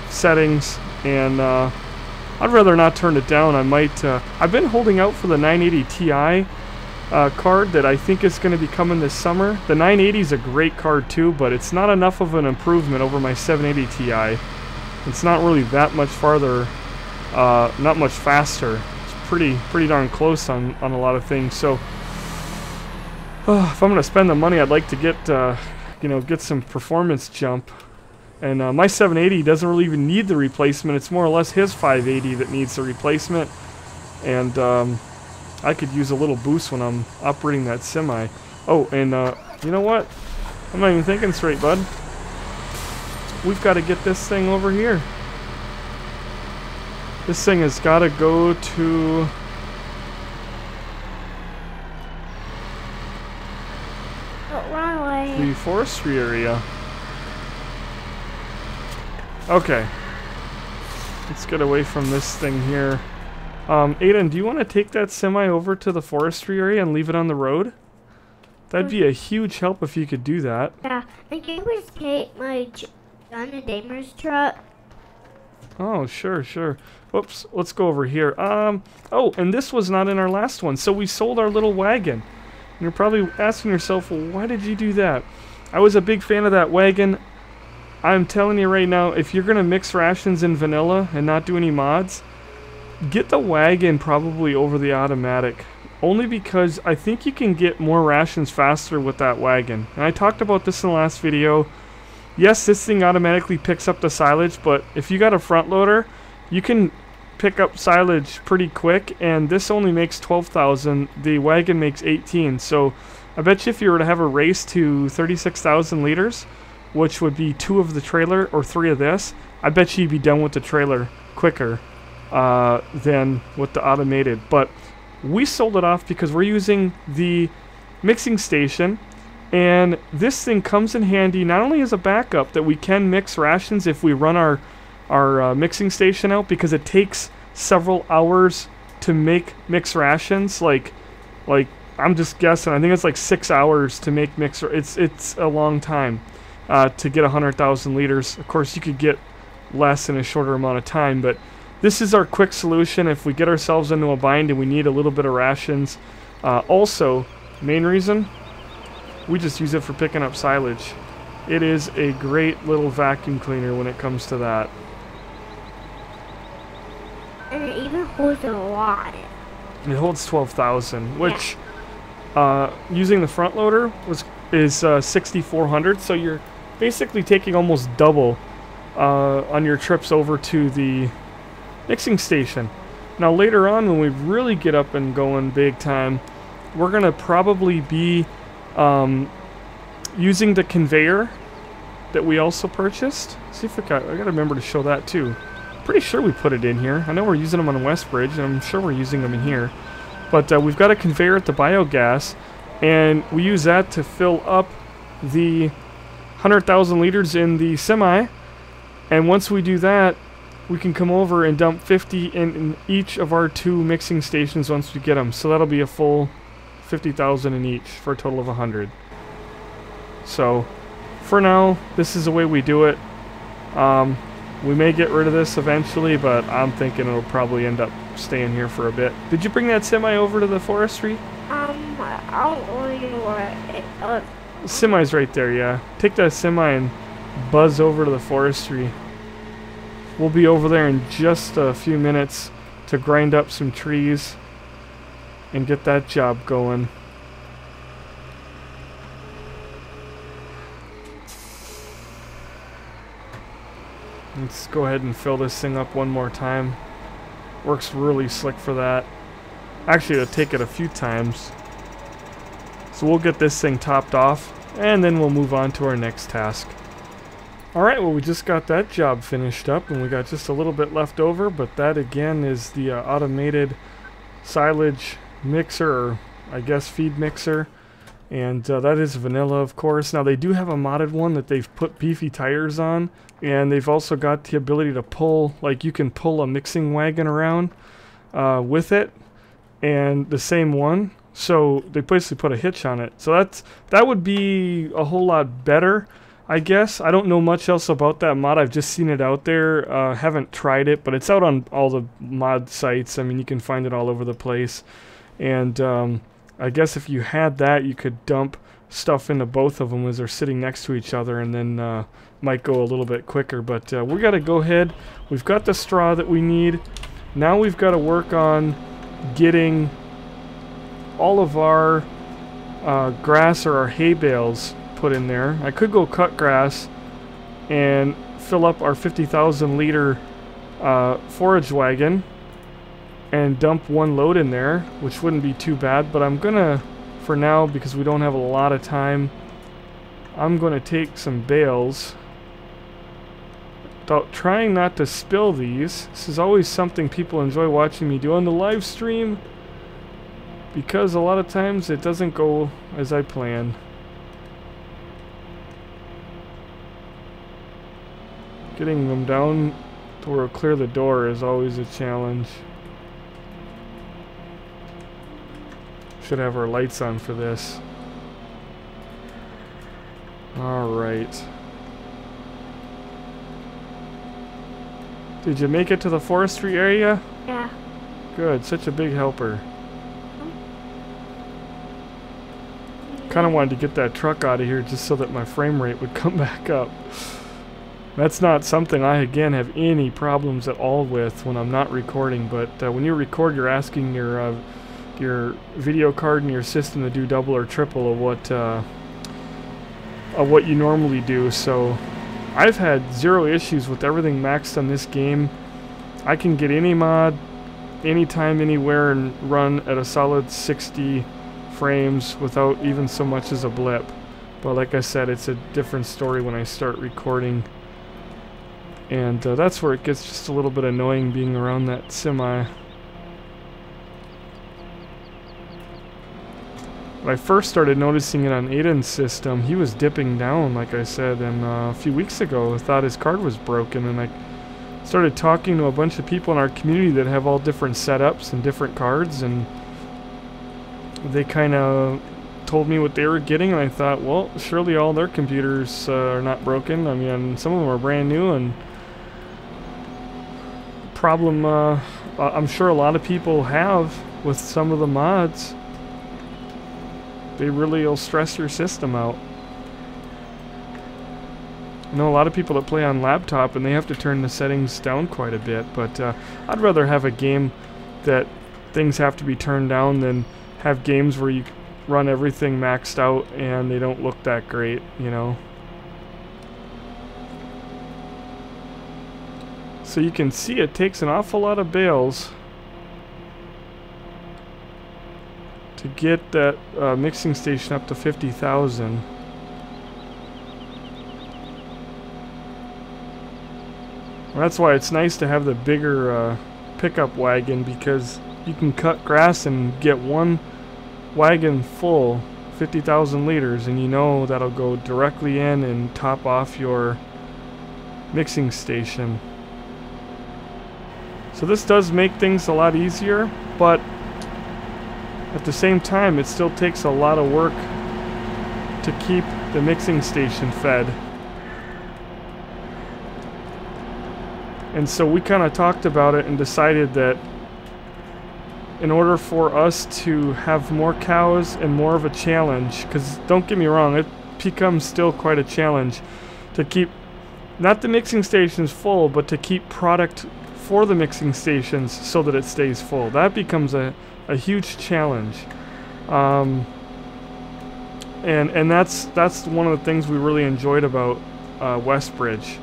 settings, and I'd rather not turn it down. I might. I've been holding out for the 980 Ti card that I think is going to be coming this summer. The 980 is a great card too, but it's not enough of an improvement over my 780 Ti. It's not really that much farther, not much faster. It's pretty darn close on a lot of things. So if I'm going to spend the money, I'd like to get get some performance jump. And my 780 doesn't really even need the replacement. It's more or less his 580 that needs the replacement. And I could use a little boost when I'm operating that semi. Oh, and you know what? I'm not even thinking straight, bud. We've got to get this thing over here. This thing has got to go to... Run away. the forestry area. Okay. Let's get away from this thing here. Aiden, do you want to take that semi over to the forestry area and leave it on the road? That'd be a huge help if you could do that. Yeah, and can you just take my GunninGamerz truck? Oh, sure, sure. Whoops, let's go over here. Oh, and this was not in our last one, so we sold our little wagon. And you're probably asking yourself, well, why did you do that? I was a big fan of that wagon. I'm telling you right now, if you're going to mix rations in vanilla and not do any mods, get the wagon probably over the automatic. Only because I think you can get more rations faster with that wagon. And I talked about this in the last video. Yes, this thing automatically picks up the silage, but if you got a front loader, you can pick up silage pretty quick, and this only makes 12,000. The wagon makes 18. So I bet you if you were to have a race to 36,000 liters, which would be 2 of the trailer or 3 of this, I bet you'd be done with the trailer quicker than with the automated. But we sold it off because we're using the mixing station, and this thing comes in handy not only as a backup that we can mix rations if we run our mixing station out, because it takes several hours to mix rations. Like I'm just guessing, I think it's like 6 hours to make mix. It's a long time to get 100,000 liters. Of course, you could get less in a shorter amount of time, but this is our quick solution if we get ourselves into a bind and we need a little bit of rations. Also, main reason, we just use it for picking up silage. It is a great little vacuum cleaner when it comes to that. And it even holds a lot. It holds 12,000, which using the front loader is 6,400, so you're basically taking almost double on your trips over to the mixing station. Now later on, when we really get up and going big time, we're gonna probably be using the conveyor that we also purchased. See if I gotta remember to show that too. Pretty sure we put it in here. I know we're using them on Westbridge, and I'm sure we're using them in here. But we've got a conveyor at the biogas, and we use that to fill up the 100,000 liters in the semi. And once we do that, we can come over and dump 50 in each of our 2 mixing stations once we get them. So that'll be a full 50,000 in each for a total of 100. So for now, this is the way we do it. We may get rid of this eventually, but I'm thinking it'll probably end up staying here for a bit. Did you bring that semi over to the forestry? I don't really know what The semi's right there, yeah. Take that semi and buzz over to the forestry. We'll be over there in just a few minutes to grind up some trees and get that job going. Let's go ahead and fill this thing up one more time. Works really slick for that. Actually, it'll take it a few times. So we'll get this thing topped off, and then we'll move on to our next task. Alright, well, we just got that job finished up, and we got just a little bit left over, but that again is the automated silage mixer, or I guess feed mixer. And that is vanilla, of course. Now, they do have a modded one that they've put beefy tires on, and they've also got the ability to pull, like you can pull a mixing wagon around with it, and the same one. So they basically put a hitch on it. So that would be a whole lot better, I guess. I don't know much else about that mod. I've just seen it out there. Haven't tried it, but it's out on all the mod sites. I mean, you can find it all over the place. And I guess if you had that, you could dump stuff into both of them as they're sitting next to each other, and then might go a little bit quicker. But we got to go ahead. We've got the straw that we need. Now we've got to work on getting all of our grass or our hay bales put in there. I could go cut grass and fill up our 50,000 liter forage wagon and dump one load in there, which wouldn't be too bad, but I'm gonna, for now, because we don't have a lot of time, I'm gonna take some bales. Trying not to spill these. This is always something people enjoy watching me do on the live stream, because a lot of times it doesn't go as I planned. Getting them down to where it'll clear the door is always a challenge. Should have our lights on for this. Alright. Did you make it to the forestry area? Yeah. Good, such a big helper. Kind of wanted to get that truck out of here just so that my frame rate would come back up. That's not something I, again, have any problems at all with when I'm not recording, but when you record, you're asking your video card and your system to do double or triple of what you normally do, so I've had zero issues with everything maxed on this game. I can get any mod, anytime, anywhere, and run at a solid 60 frames without even so much as a blip. But like I said, it's a different story when I start recording. And that's where it gets just a little bit annoying being around that semi. When I first started noticing it on Aiden's system, he was dipping down, like I said, and a few weeks ago I thought his card was broken, and I started talking to a bunch of people in our community that have all different setups and different cards, and they kind of told me what they were getting, and I thought, well, surely all their computers are not broken. I mean, some of them are brand new, and problem I'm sure a lot of people have with some of the mods. They really will stress your system out. I know a lot of people that play on laptop and they have to turn the settings down quite a bit, but I'd rather have a game that things have to be turned down than have games where you run everything maxed out and they don't look that great, you know. So you can see it takes an awful lot of bales to get that mixing station up to 50,000. That's why it's nice to have the bigger pickup wagon, because you can cut grass and get one wagon full, 50,000 liters, and you know that'll go directly in and top off your mixing station. So this does make things a lot easier, but at the same time, it still takes a lot of work to keep the mixing station fed. And so we kind of talked about it and decided that in order for us to have more cows and more of a challenge, because don't get me wrong, it becomes still quite a challenge to keep not the mixing stations full, but to keep product for the mixing stations so that it stays full. That becomes a huge challenge, and that's one of the things we really enjoyed about Westbridge.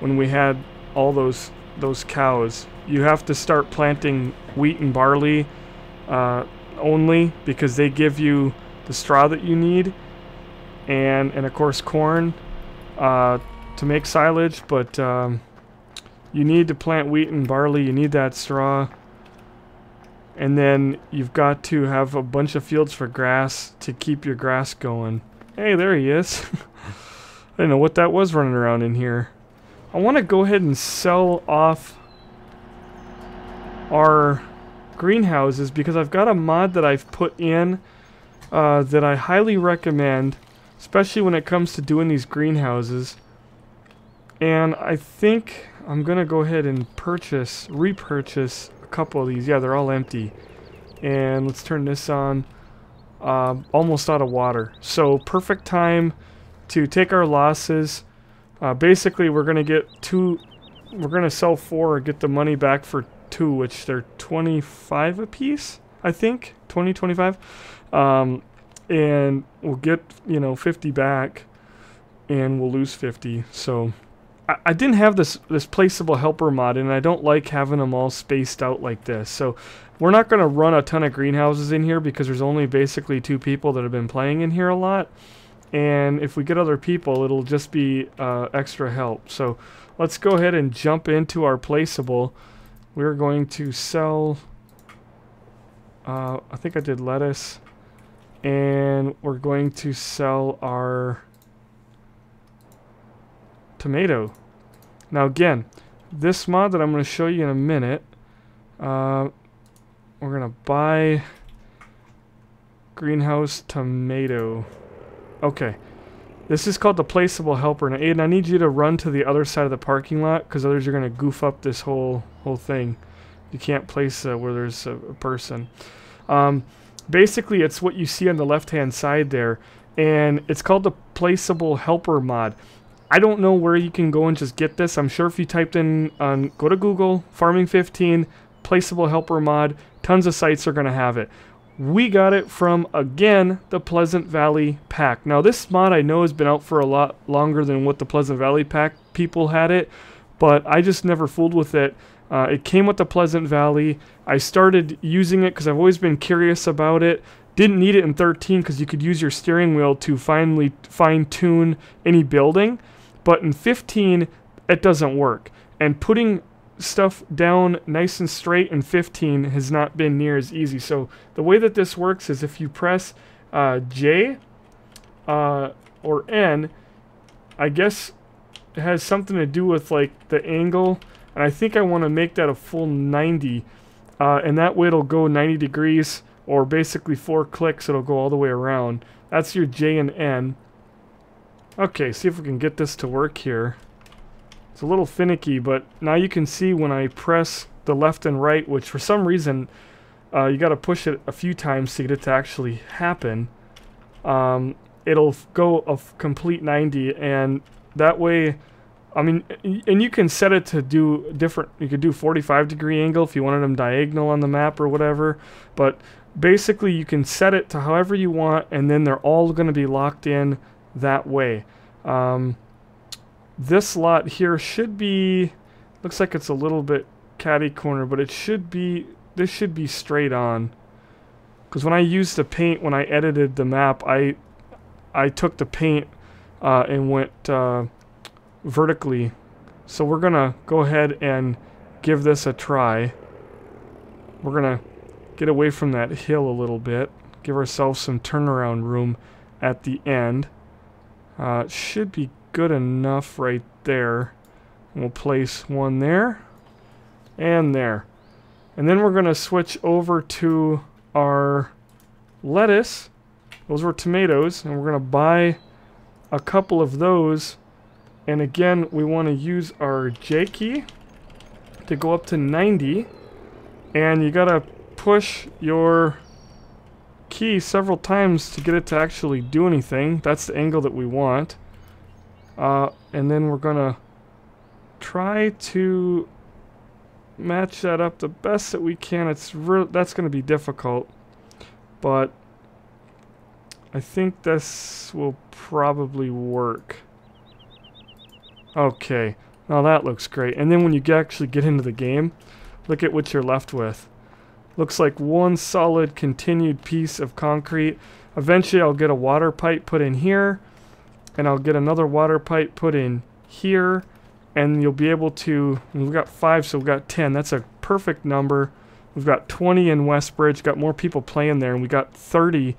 When we had all those cows, you have to start planting wheat and barley only, because they give you the straw that you need, and of course corn to make silage, but you need to plant wheat and barley, you need that straw. And then you've got to have a bunch of fields for grass to keep your grass going. Hey, there he is. I didn't know what that was running around in here. I want to go ahead and sell off our greenhouses, because I've got a mod that I've put in that I highly recommend, especially when it comes to doing these greenhouses. And I think I'm going to go ahead and repurchase couple of these. Yeah, they're all empty. And let's turn this on. Almost out of water. So perfect time to take our losses. Basically, we're going to get two. We're going to sell 4 or get the money back for 2, which they're 25 a piece, I think. 20, 25. And we'll get, 50 back, and we'll lose 50. So I didn't have this placeable helper mod, and I don't like having them all spaced out like this. So we're not going to run a ton of greenhouses in here because there's only basically 2 people that have been playing in here a lot. And if we get other people, it'll just be extra help. So let's go ahead and jump into our placeable. We're going to sell, I think I did lettuce. And we're going to sell our tomato. Now again, this mod that I'm going to show you in a minute, we're going to buy greenhouse tomato. Okay, this is called the placeable helper. Now Aiden, I need you to run to the other side of the parking lot because others are going to goof up this whole thing. You can't place where there's a person. Basically, it's what you see on the left-hand side there, and it's called the placeable helper mod. I don't know where you can go and just get this. I'm sure if you typed in go to Google, Farming 15, placeable helper mod, tons of sites are going to have it. We got it from, again, the Pleasant Valley pack. Now, this mod I know has been out for a lot longer than what the Pleasant Valley pack people had it, but I just never fooled with it. It came with the Pleasant Valley. I started using it because I've always been curious about it. Didn't need it in 13 because you could use your steering wheel to finally fine-tune any building. But in 15, it doesn't work. And putting stuff down nice and straight in 15 has not been near as easy. So the way that this works is if you press J or N, I guess it has something to do with like the angle. And I think I want to make that a full 90. And that way it'll go 90 degrees, or basically 4 clicks, it'll go all the way around. That's your J and N. Okay, see if we can get this to work here. It's a little finicky, but now you can see when I press the left and right, which for some reason you got to push it a few times to get it to actually happen. It'll go a complete 90, and that way, I mean, and you can set it to do different, you could do 45-degree angle if you wanted them diagonal on the map or whatever, but basically you can set it to however you want, and then they're all going to be locked in that way. This lot here should be, looks like it's a little bit catty corner, but it should be, this should be straight on. Because when I used the paint, when I edited the map, I took the paint and went vertically. So we're gonna go ahead and give this a try. We're gonna get away from that hill a little bit, give ourselves some turnaround room at the end. It should be good enough right there. And we'll place one there and there. And then we're gonna switch over to our lettuce. Those were tomatoes, and we're gonna buy a couple of those. And again, we want to use our J key to go up to 90, and you gotta push your key several times to get it to actually do anything. That's the angle that we want. And then we're gonna try to match that up the best that we can. That's gonna be difficult, but I think this will probably work. Okay, now that looks great. And then when you actually get into the game, look at what you're left with. Looks like one solid continued piece of concrete. Eventually I'll get a water pipe put in here, and I'll get another water pipe put in here, and you'll be able to, we've got 5, so we've got 10. That's a perfect number. We've got 20 in Westbridge, got more people playing there, and we got 30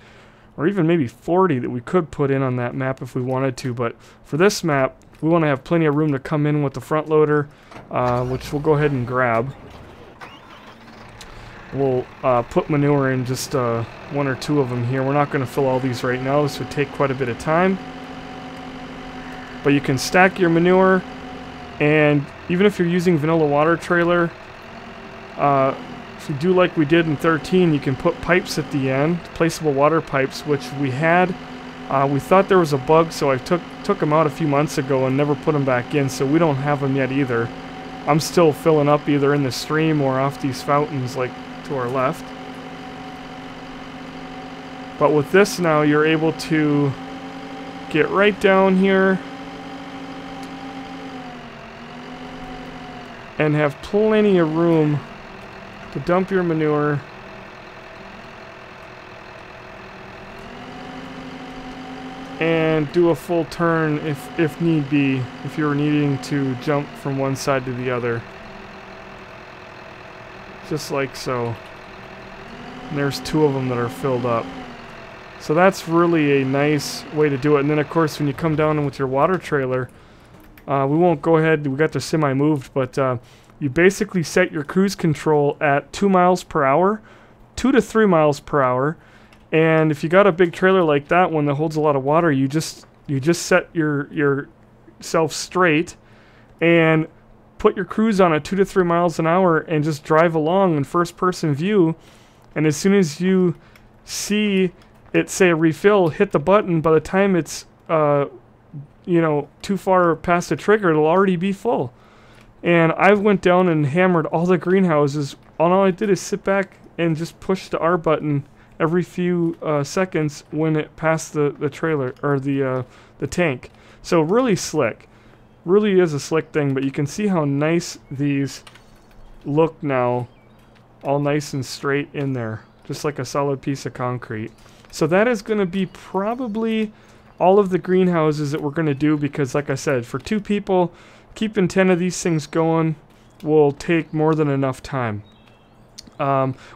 or even maybe 40 that we could put in on that map if we wanted to. But for this map, we want to have plenty of room to come in with the front loader, which we'll go ahead and grab. We'll put manure in just 1 or 2 of them here. We're not going to fill all these right now. This would take quite a bit of time. But you can stack your manure, and even if you're using vanilla water trailer, if you do like we did in 13, you can put pipes at the end, placeable water pipes, which we had. We thought there was a bug, so I took them out a few months ago and never put them back in, so we don't have them yet either. I'm still filling up either in the stream or off these fountains like to our left. But with this now, you're able to get right down here and have plenty of room to dump your manure. And do a full turn if need be, if you're needing to jump from one side to the other. Just like so. And there's 2 of them that are filled up. So that's really a nice way to do it. And then of course when you come down with your water trailer, we won't go ahead, we got the semi moved, but you basically set your cruise control at 2 miles per hour, 2 to 3 miles per hour. And if you got a big trailer like that one that holds a lot of water, you just set yourself straight and put your cruise on at 2 to 3 miles an hour and just drive along in first person view. And as soon as you see it say refill, hit the button. By the time it's you know, too far past the trigger, it'll already be full. And I went down and hammered all the greenhouses. All I did is sit back and just push the R button every few seconds when it passed the trailer or the tank. So really slick. Really is a slick thing, but you can see how nice these look now. All nice and straight in there. Just like a solid piece of concrete. So that is going to be probably all of the greenhouses that we're going to do, because like I said, for 2 people, keeping 10 of these things going will take more than enough time.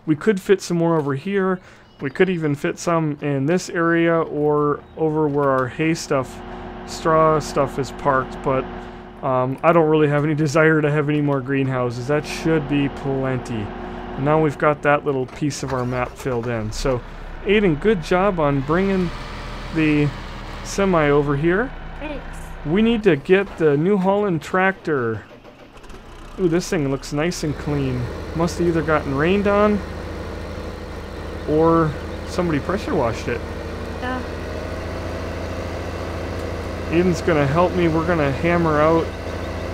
We could fit some more over here. We could even fit some in this area or over where our hay stuff, straw stuff is parked, but I don't really have any desire to have any more greenhouses. That should be plenty. And now we've got that little piece of our map filled in. So Aiden, good job on bringing the semi over here. Thanks. We need to get the New Holland tractor. Ooh, this thing looks nice and clean. Must have either gotten rained on or somebody pressure washed it. Yeah. Aiden's gonna help me. We're gonna hammer out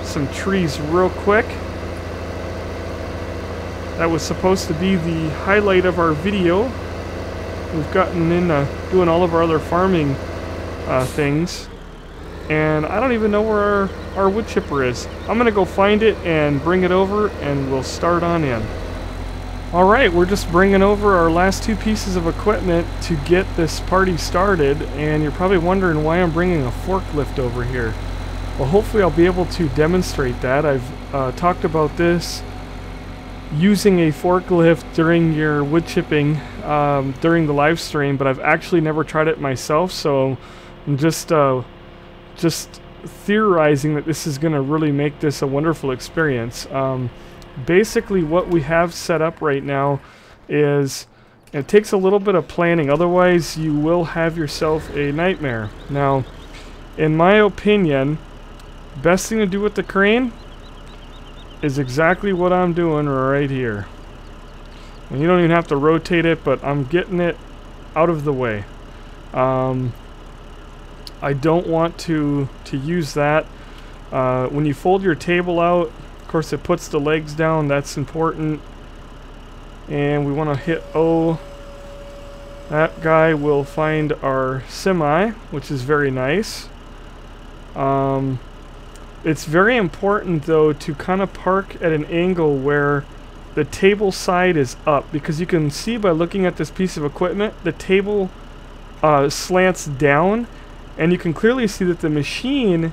some trees real quick. That was supposed to be the highlight of our video. We've gotten into doing all of our other farming things. And I don't even know where our wood chipper is. I'm gonna go find it and bring it over and we'll start on in. Alright, we're just bringing over our last 2 pieces of equipment to get this party started, and you're probably wondering why I'm bringing a forklift over here. Well, hopefully I'll be able to demonstrate that. I've talked about this, using a forklift during your wood chipping during the live stream, but I've actually never tried it myself, so I'm just theorizing that this is going to really make this a wonderful experience. Basically what we have set up right now is, it takes a little bit of planning, otherwise you will have yourself a nightmare. Now, in my opinion, best thing to do with the crane is exactly what I'm doing right here. And you don't even have to rotate it, but I'm getting it out of the way. I don't want to use that. When you fold your table out, of course it puts the legs down, that's important. And we want to hit O. That guy will find our semi, which is very nice. It's very important though to kind of park at an angle where the table side is up, because you can see by looking at this piece of equipment, the table slants down, and you can clearly see that the machine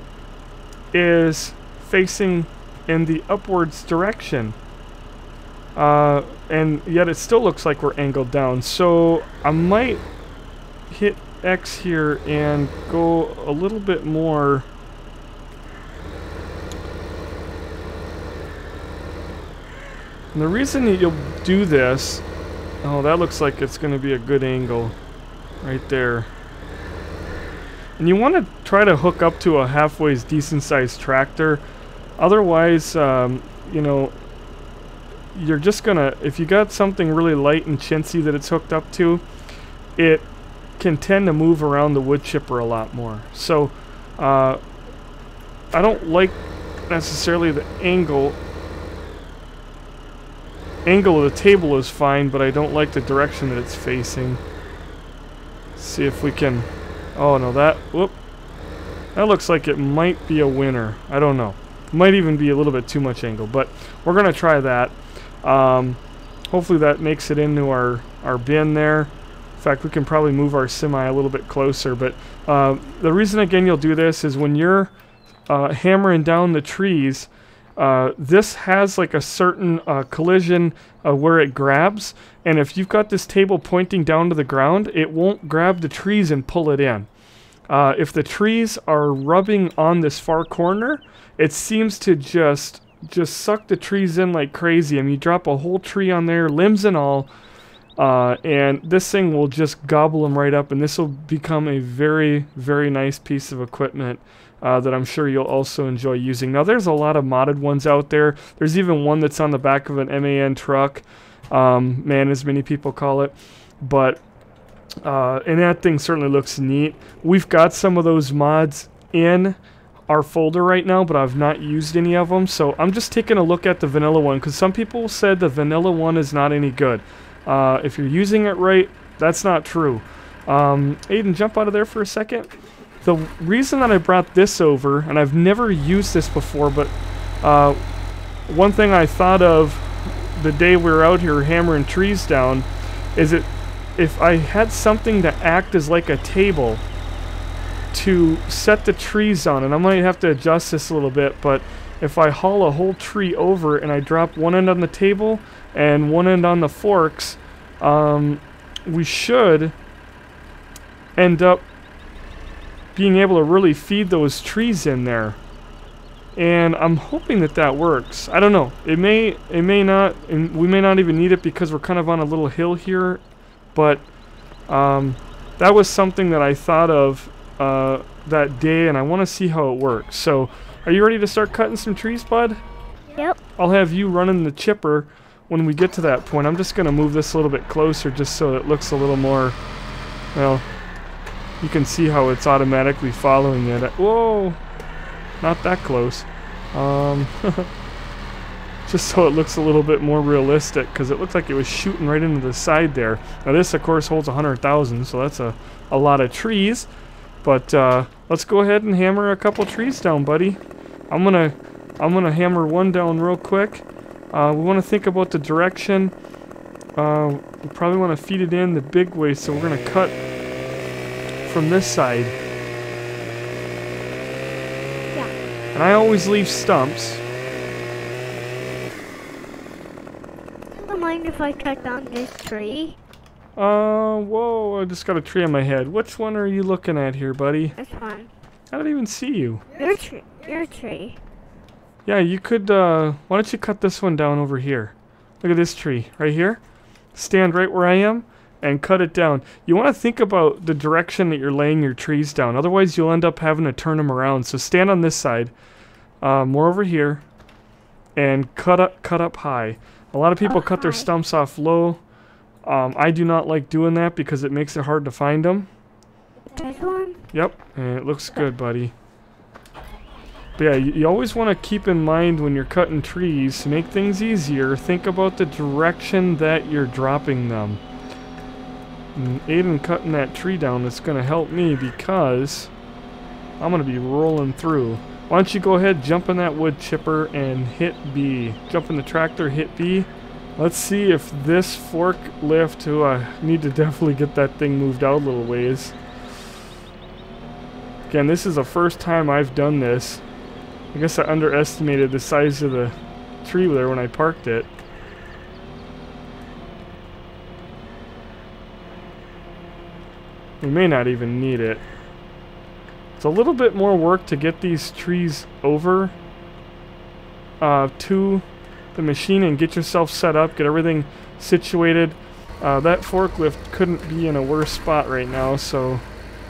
is facing in the upwards direction. And yet it still looks like we're angled down. So I might hit X here and go a little bit more. And the reason that you'll do this, oh, that looks like it's going to be a good angle right there. And you want to try to hook up to a halfway decent sized tractor. Otherwise, you know, you're just gonna, if you got something really light and chintzy that it's hooked up to, it can tend to move around the wood chipper a lot more. So I don't like necessarily the angle of the table is fine, but I don't like the direction that it's facing. Let's see if we can, oh no, that, whoop, that looks like it might be a winner. I don't know. Might even be a little bit too much angle, but we're going to try that. Hopefully that makes it into our bin there. In fact, we can probably move our semi a little bit closer, but the reason, again, you'll do this is when you're hammering down the trees, this has like a certain collision where it grabs, and if you've got this table pointing down to the ground, it won't grab the trees and pull it in. If the trees are rubbing on this far corner, it seems to just suck the trees in like crazy. I mean, you drop a whole tree on there, limbs and all, and this thing will just gobble them right up, and this will become a very, very nice piece of equipment that I'm sure you'll also enjoy using. Now, there's a lot of modded ones out there. There's even one that's on the back of an MAN truck, man, as many people call it, but and that thing certainly looks neat. We've got some of those mods in our folder right now, but I've not used any of them, so I'm just taking a look at the vanilla one, because some people said the vanilla one is not any good. If you're using it right, that's not true. Aiden, jump out of there for a second. The reason that I brought this over, and I've never used this before, but one thing I thought of the day we were out here hammering trees down is that if I had something to act as like a table to set the trees on, and I might have to adjust this a little bit, but if I haul a whole tree over and I drop one end on the table and one end on the forks, we should end up being able to really feed those trees in there. And I'm hoping that that works. I don't know. It may not, and we may not even need it because we're kind of on a little hill here, but that was something that I thought of that day, and I want to see how it works. So, are you ready to start cutting some trees, bud? Yep. I'll have you running the chipper when we get to that point. I'm just going to move this a little bit closer just so it looks a little more, well, you can see how it's automatically following it. Whoa! Not that close. Just so it looks a little bit more realistic, because it looked like it was shooting right into the side there. Now this, of course, holds 100,000, so that's a lot of trees. But let's go ahead and hammer a couple trees down, buddy. I'm gonna hammer one down real quick. We want to think about the direction. We probably want to feed it in the big way, so we're gonna cut from this side. Yeah. And I always leave stumps. Don't mind if I cut down this tree. Whoa, I just got a tree on my head. Which one are you looking at here, buddy? This one. I don't even see you. Your tree. Yeah, you could, why don't you cut this one down over here? Look at this tree, right here. Stand right where I am and cut it down. You want to think about the direction that you're laying your trees down. Otherwise, you'll end up having to turn them around. So stand on this side, more over here, and cut up high. A lot of people cut their stumps off low. I do not like doing that because it makes it hard to find them. This one? Yep, and it looks good, buddy. But yeah, you always want to keep in mind when you're cutting trees, to make things easier, think about the direction that you're dropping them. And Aiden cutting that tree down is going to help me because I'm going to be rolling through. Why don't you go ahead, jump in that wood chipper and hit B. Jump in the tractor, hit B. Let's see if this forklift, I need to definitely get that thing moved out a little ways. Again, this is the first time I've done this. I guess I underestimated the size of the tree there when I parked it. We may not even need it. It's a little bit more work to get these trees over to the machine and get yourself set up, get everything situated. That forklift couldn't be in a worse spot right now, so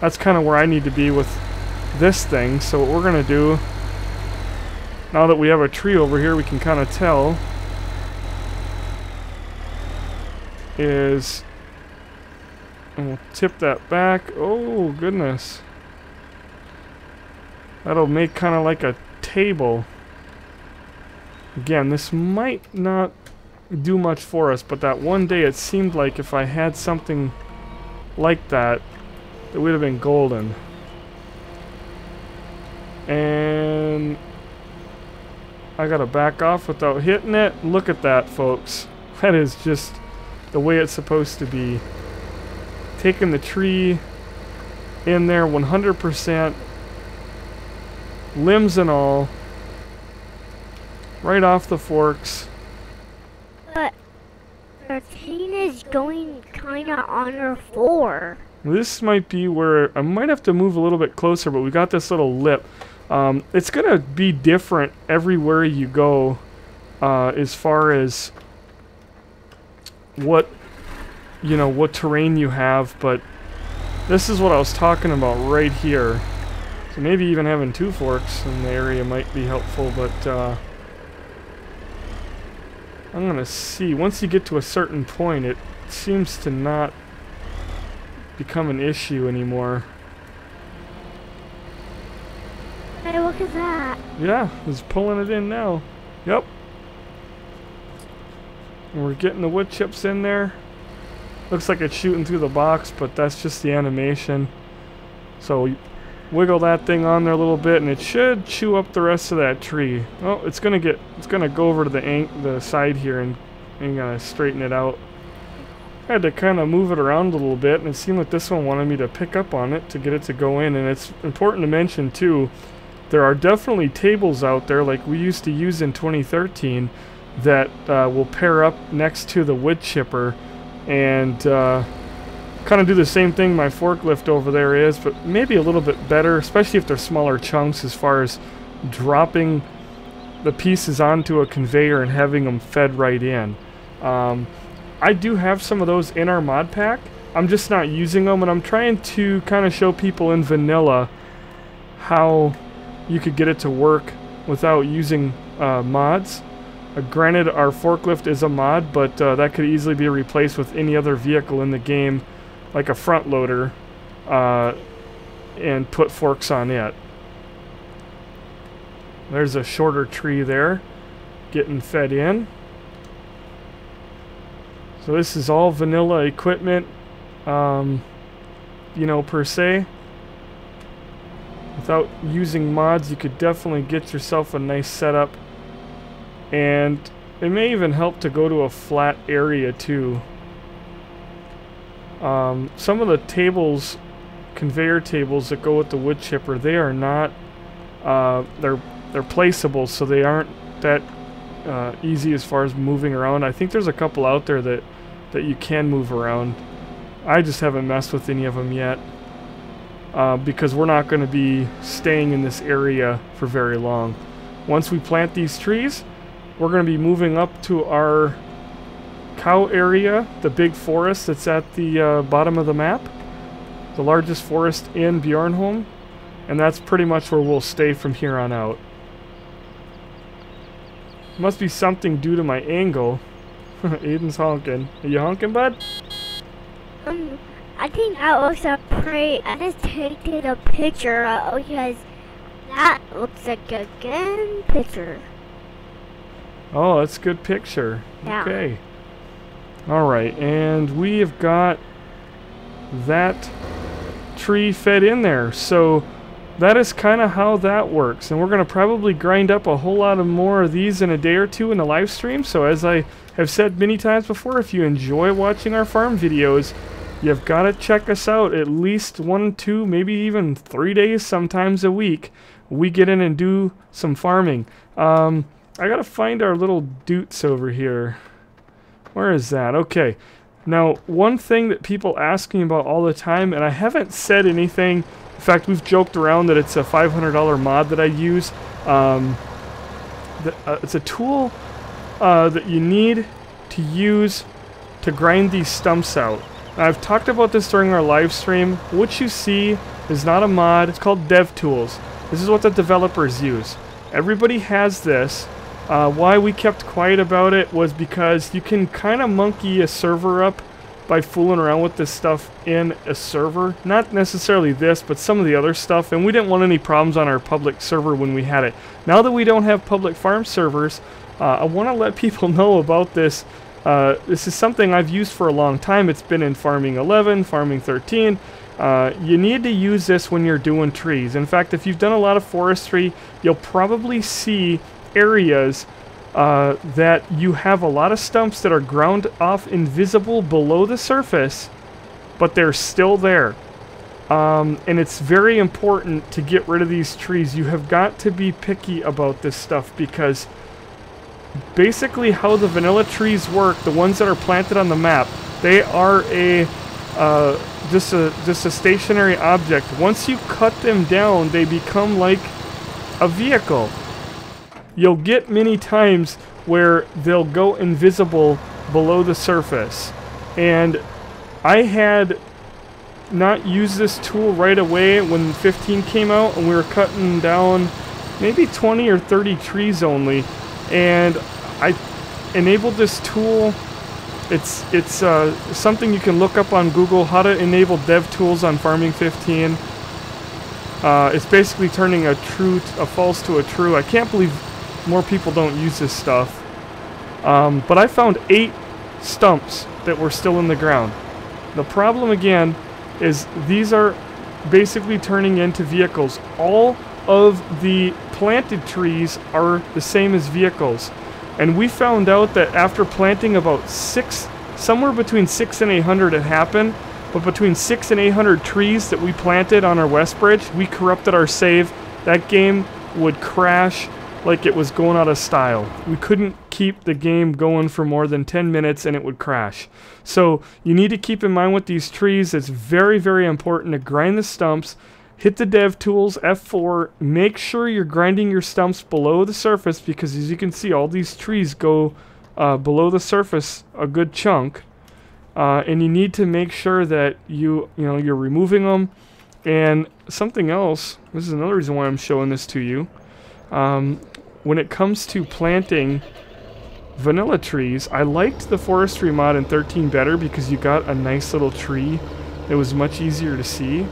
that's kind of where I need to be with this thing. So what we're going to do, now that we have a tree over here we can kind of tell, is, and we'll tip that back. Oh goodness, that'll make kind of like a table. Again, this might not do much for us, but that one day it seemed like if I had something like that, it would have been golden. And I gotta back off without hitting it. Look at that, folks. That is just the way it's supposed to be. Taking the tree in there 100%, limbs and all, right off the forks. But 13 is going kinda on her floor. This might be where I might have to move a little bit closer, but we got this little lip. It's gonna be different everywhere you go, as far as what terrain you have, but this is what I was talking about right here. So maybe even having 2 forks in the area might be helpful, but I'm gonna see. Once you get to a certain point, it seems to not become an issue anymore. Hey, look at that. Yeah, he's pulling it in now. Yep. And we're getting the wood chips in there. Looks like it's shooting through the box, but that's just the animation. So we wiggle that thing on there a little bit, and it should chew up the rest of that tree. Oh, it's gonna go over to the side here and straighten it out. I had to kind of move it around a little bit, and it seemed like this one wanted me to pick up on it to get it to go in. And it's important to mention too, there are definitely tables out there like we used to use in 2013 that will pair up next to the wood chipper and kind of do the same thing my forklift over there is, but maybe a little bit better, especially if they're smaller chunks as far as dropping the pieces onto a conveyor and having them fed right in. I do have some of those in our mod pack. I'm just not using them, and I'm trying to kind of show people in vanilla how you could get it to work without using mods. Granted, our forklift is a mod, but that could easily be replaced with any other vehicle in the game, like a front loader, and put forks on it. There's a shorter tree there, getting fed in. So this is all vanilla equipment, per se. Without using mods, you could definitely get yourself a nice setup. And it may even help to go to a flat area too. Some of the tables, conveyor tables that go with the wood chipper, they are not, they're placeable, so they aren't that easy as far as moving around. I think there's a couple out there that you can move around. I just haven't messed with any of them yet, because we're not going to be staying in this area for very long. Once we plant these trees, we're going to be moving up to our cow area, the big forest that's at the bottom of the map, the largest forest in Bjornholm, and that's pretty much where we'll stay from here on out. Must be something due to my angle. Aiden's honking. Are you honking, bud? I think that looks a pretty. I just taken a picture because that looks like a good picture. Oh, that's a good picture. Yeah. Okay. Alright, and we have got that tree fed in there. So that is kind of how that works. And we're going to probably grind up a whole lot of more of these in a day or two in the live stream. So as I have said many times before, if you enjoy watching our farm videos, you've got to check us out at least 1, 2, maybe even 3 days, sometimes a week. We get in and do some farming. I gotta find our little Deutz over here. Where is that? Okay. Now, one thing that people ask me about all the time, and I haven't said anything. In fact, we've joked around that it's a $500 mod that I use. It's a tool that you need to use to grind these stumps out. I've talked about this during our live stream. What you see is not a mod. It's called DevTools. This is what the developers use. Everybody has this. Why we kept quiet about it was because you can kind of monkey a server up by fooling around with this stuff in a server. Not necessarily this, but some of the other stuff. And we didn't want any problems on our public server when we had it. Now that we don't have public farm servers, I want to let people know about this. This is something I've used for a long time. It's been in Farming 11, Farming 13. You need to use this when you're doing trees. In fact, if you've done a lot of forestry, you'll probably see areas that you have a lot of stumps that are ground off invisible below the surface, but they're still there. And it's very important to get rid of these trees. You have got to be picky about this stuff, because basically how the vanilla trees work, the ones that are planted on the map, they are just a stationary object. Once you cut them down, they become like a vehicle. You'll get many times where they'll go invisible below the surface. And I had not used this tool right away when 15 came out, and we were cutting down maybe 20 or 30 trees only. And I enabled this tool. It's something you can look up on Google, how to enable dev tools on Farming 15. It's basically turning a false to a true. I can't believe more people don't use this stuff. But I found 8 stumps that were still in the ground. The problem again is these are basically turning into vehicles. All of the planted trees are the same as vehicles. And we found out that after planting about somewhere between 600 and 800 it happened, but between 600 and 800 trees that we planted on our west bridge, we corrupted our save. That game would crash like it was going out of style. We couldn't keep the game going for more than 10 minutes and it would crash. So you need to keep in mind with these trees, it's very, very important to grind the stumps. Hit the dev tools, F4, make sure you're grinding your stumps below the surface, because as you can see, all these trees go below the surface a good chunk. And you need to make sure that you're removing them. And something else, this is another reason why I'm showing this to you. When it comes to planting vanilla trees, I liked the Forestry mod in 13 better because you got a nice little tree. It was much easier to see.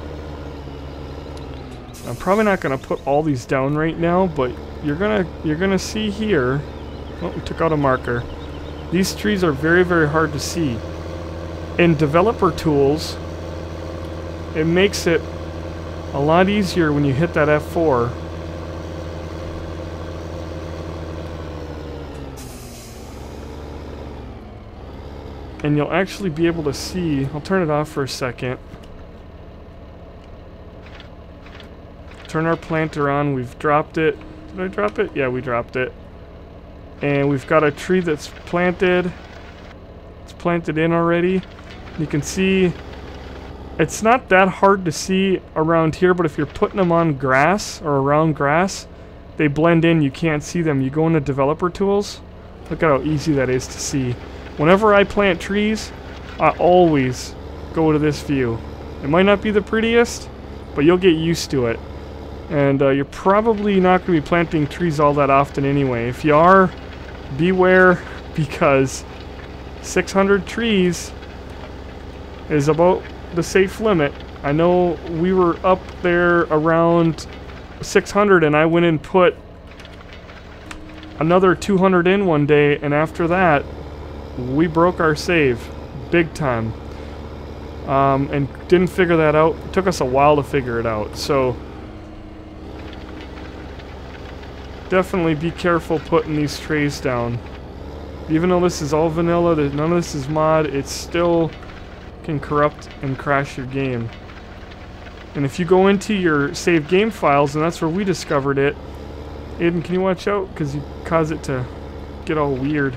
I'm probably not going to put all these down right now, but you're gonna see here. Oh, we took out a marker. These trees are very, very hard to see. In developer tools, it makes it a lot easier when you hit that F4. And you'll actually be able to see. I'll turn it off for a second. Turn our planter on. We've dropped it. Did I drop it? Yeah, we dropped it. And we've got a tree that's planted. It's planted in already. You can see it's not that hard to see around here, but if you're putting them on grass or around grass, they blend in. You can't see them. You go into developer tools. Look at how easy that is to see. Whenever I plant trees, I always go to this view. It might not be the prettiest, but you'll get used to it. And you're probably not going to be planting trees all that often anyway. If you are, beware, because 600 trees is about the safe limit. I know we were up there around 600 and I went and put another 200 in one day, and after that we broke our save big time. And didn't figure that out. It took us a while to figure it out. So definitely be careful putting these trays down. Even though this is all vanilla, none of this is mod, it still can corrupt and crash your game. And if you go into your save game files, and that's where we discovered it. Aiden, can you watch out? Because you cause it to get all weird.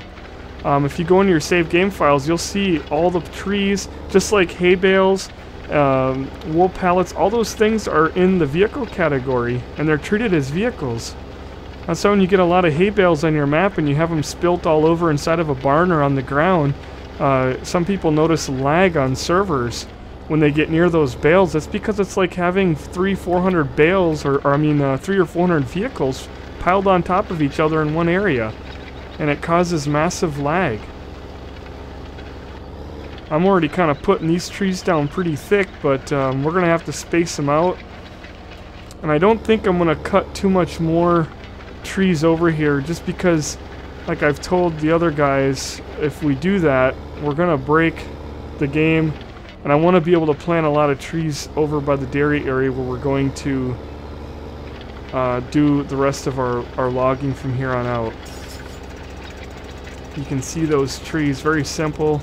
If you go into your save game files, you'll see all the trees, just like hay bales, wool pallets, all those things are in the vehicle category, and they're treated as vehicles. That's why when you get a lot of hay bales on your map and you have them spilt all over inside of a barn or on the ground, some people notice lag on servers when they get near those bales. That's because it's like having 300-400 bales, or 300 or 400 vehicles piled on top of each other in one area, and it causes massive lag. I'm already kind of putting these trees down pretty thick, but we're gonna have to space them out, and I don't think I'm gonna cut too much more trees over here, just because, like I've told the other guys, if we do that, we're gonna break the game, and I want to be able to plant a lot of trees over by the dairy area where we're going to do the rest of our logging from here on out. You can see those trees, very simple.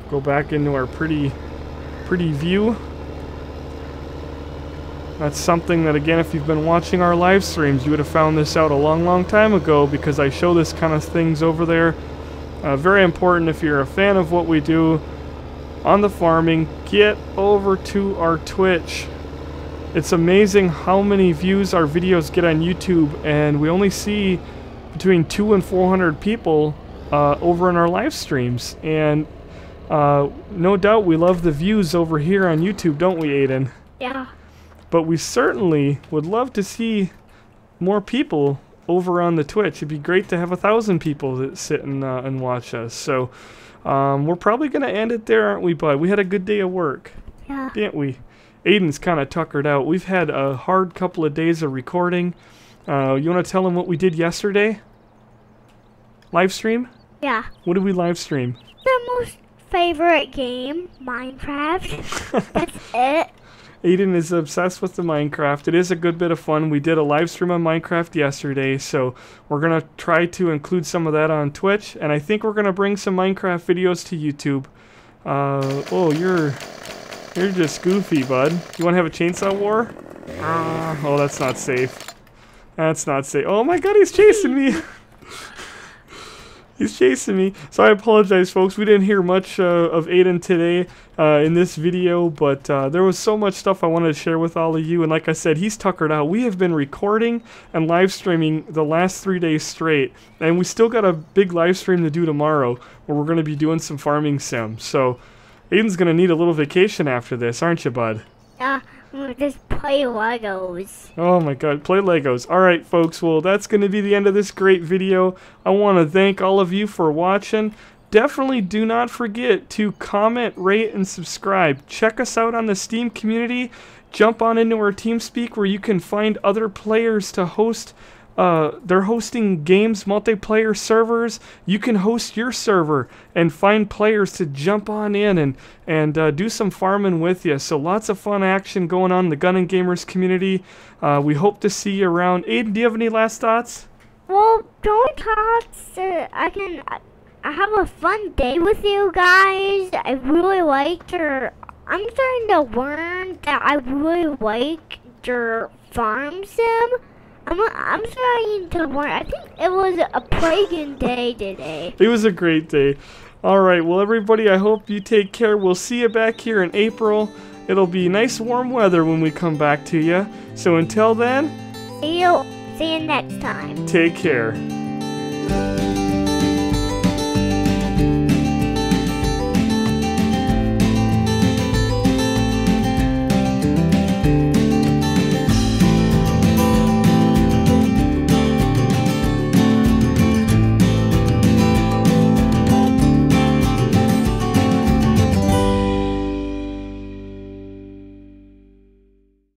Go back into our pretty view. That's something that, again, if you've been watching our live streams, you would have found this out a long time ago, because I show this kind of things over there. Very important if you're a fan of what we do on the farming, get over to our Twitch. It's amazing how many views our videos get on YouTube, and we only see between 200 and 400 people over in our live streams. And no doubt we love the views over here on YouTube, don't we, Aiden? Yeah. But we certainly would love to see more people over on the Twitch. It'd be great to have 1,000 people that sit and watch us. So we're probably going to end it there, aren't we, bud? We had a good day of work, Yeah. didn't we? Aiden's kind of tuckered out. We've had a hard couple of days of recording. You want to tell him what we did yesterday? Live stream? Yeah. What did we live stream? Their most favorite game, Minecraft. That's it. Aiden is obsessed with the Minecraft. It is a good bit of fun. We did a live stream on Minecraft yesterday, so we're going to try to include some of that on Twitch, and I think we're going to bring some Minecraft videos to YouTube. Oh, you're just goofy, bud. You want to have a chainsaw war? Oh, that's not safe. That's not safe. Oh my god, he's chasing me! He's chasing me. So I apologize, folks. We didn't hear much of Aiden today in this video, but there was so much stuff I wanted to share with all of you. And like I said, he's tuckered out. We have been recording and live streaming the last 3 days straight, and we still got a big live stream to do tomorrow where we're going to be doing some farming sims. So Aiden's going to need a little vacation after this, aren't you, bud? Yeah. Just play Legos. Oh my god, play Legos. Alright folks, well that's going to be the end of this great video. I want to thank all of you for watching. Definitely do not forget to comment, rate, and subscribe. Check us out on the Steam community. Jump on into our TeamSpeak where you can find other players to host. They're hosting games, multiplayer servers. You can host your server and find players to jump on in and do some farming with you. So lots of fun action going on in the GunninGamerz community. We hope to see you around. Aiden, do you have any last thoughts? Well, don't thoughts. I have a fun day with you guys. I really liked your. I'm starting to learn that I really like your farm sim. I'm starting to learn. I think it was a plaguing day today. It was a great day. Alright, well everybody, I hope you take care. We'll see you back here in April. It'll be nice warm weather when we come back to you. So until then, See you next time. take care.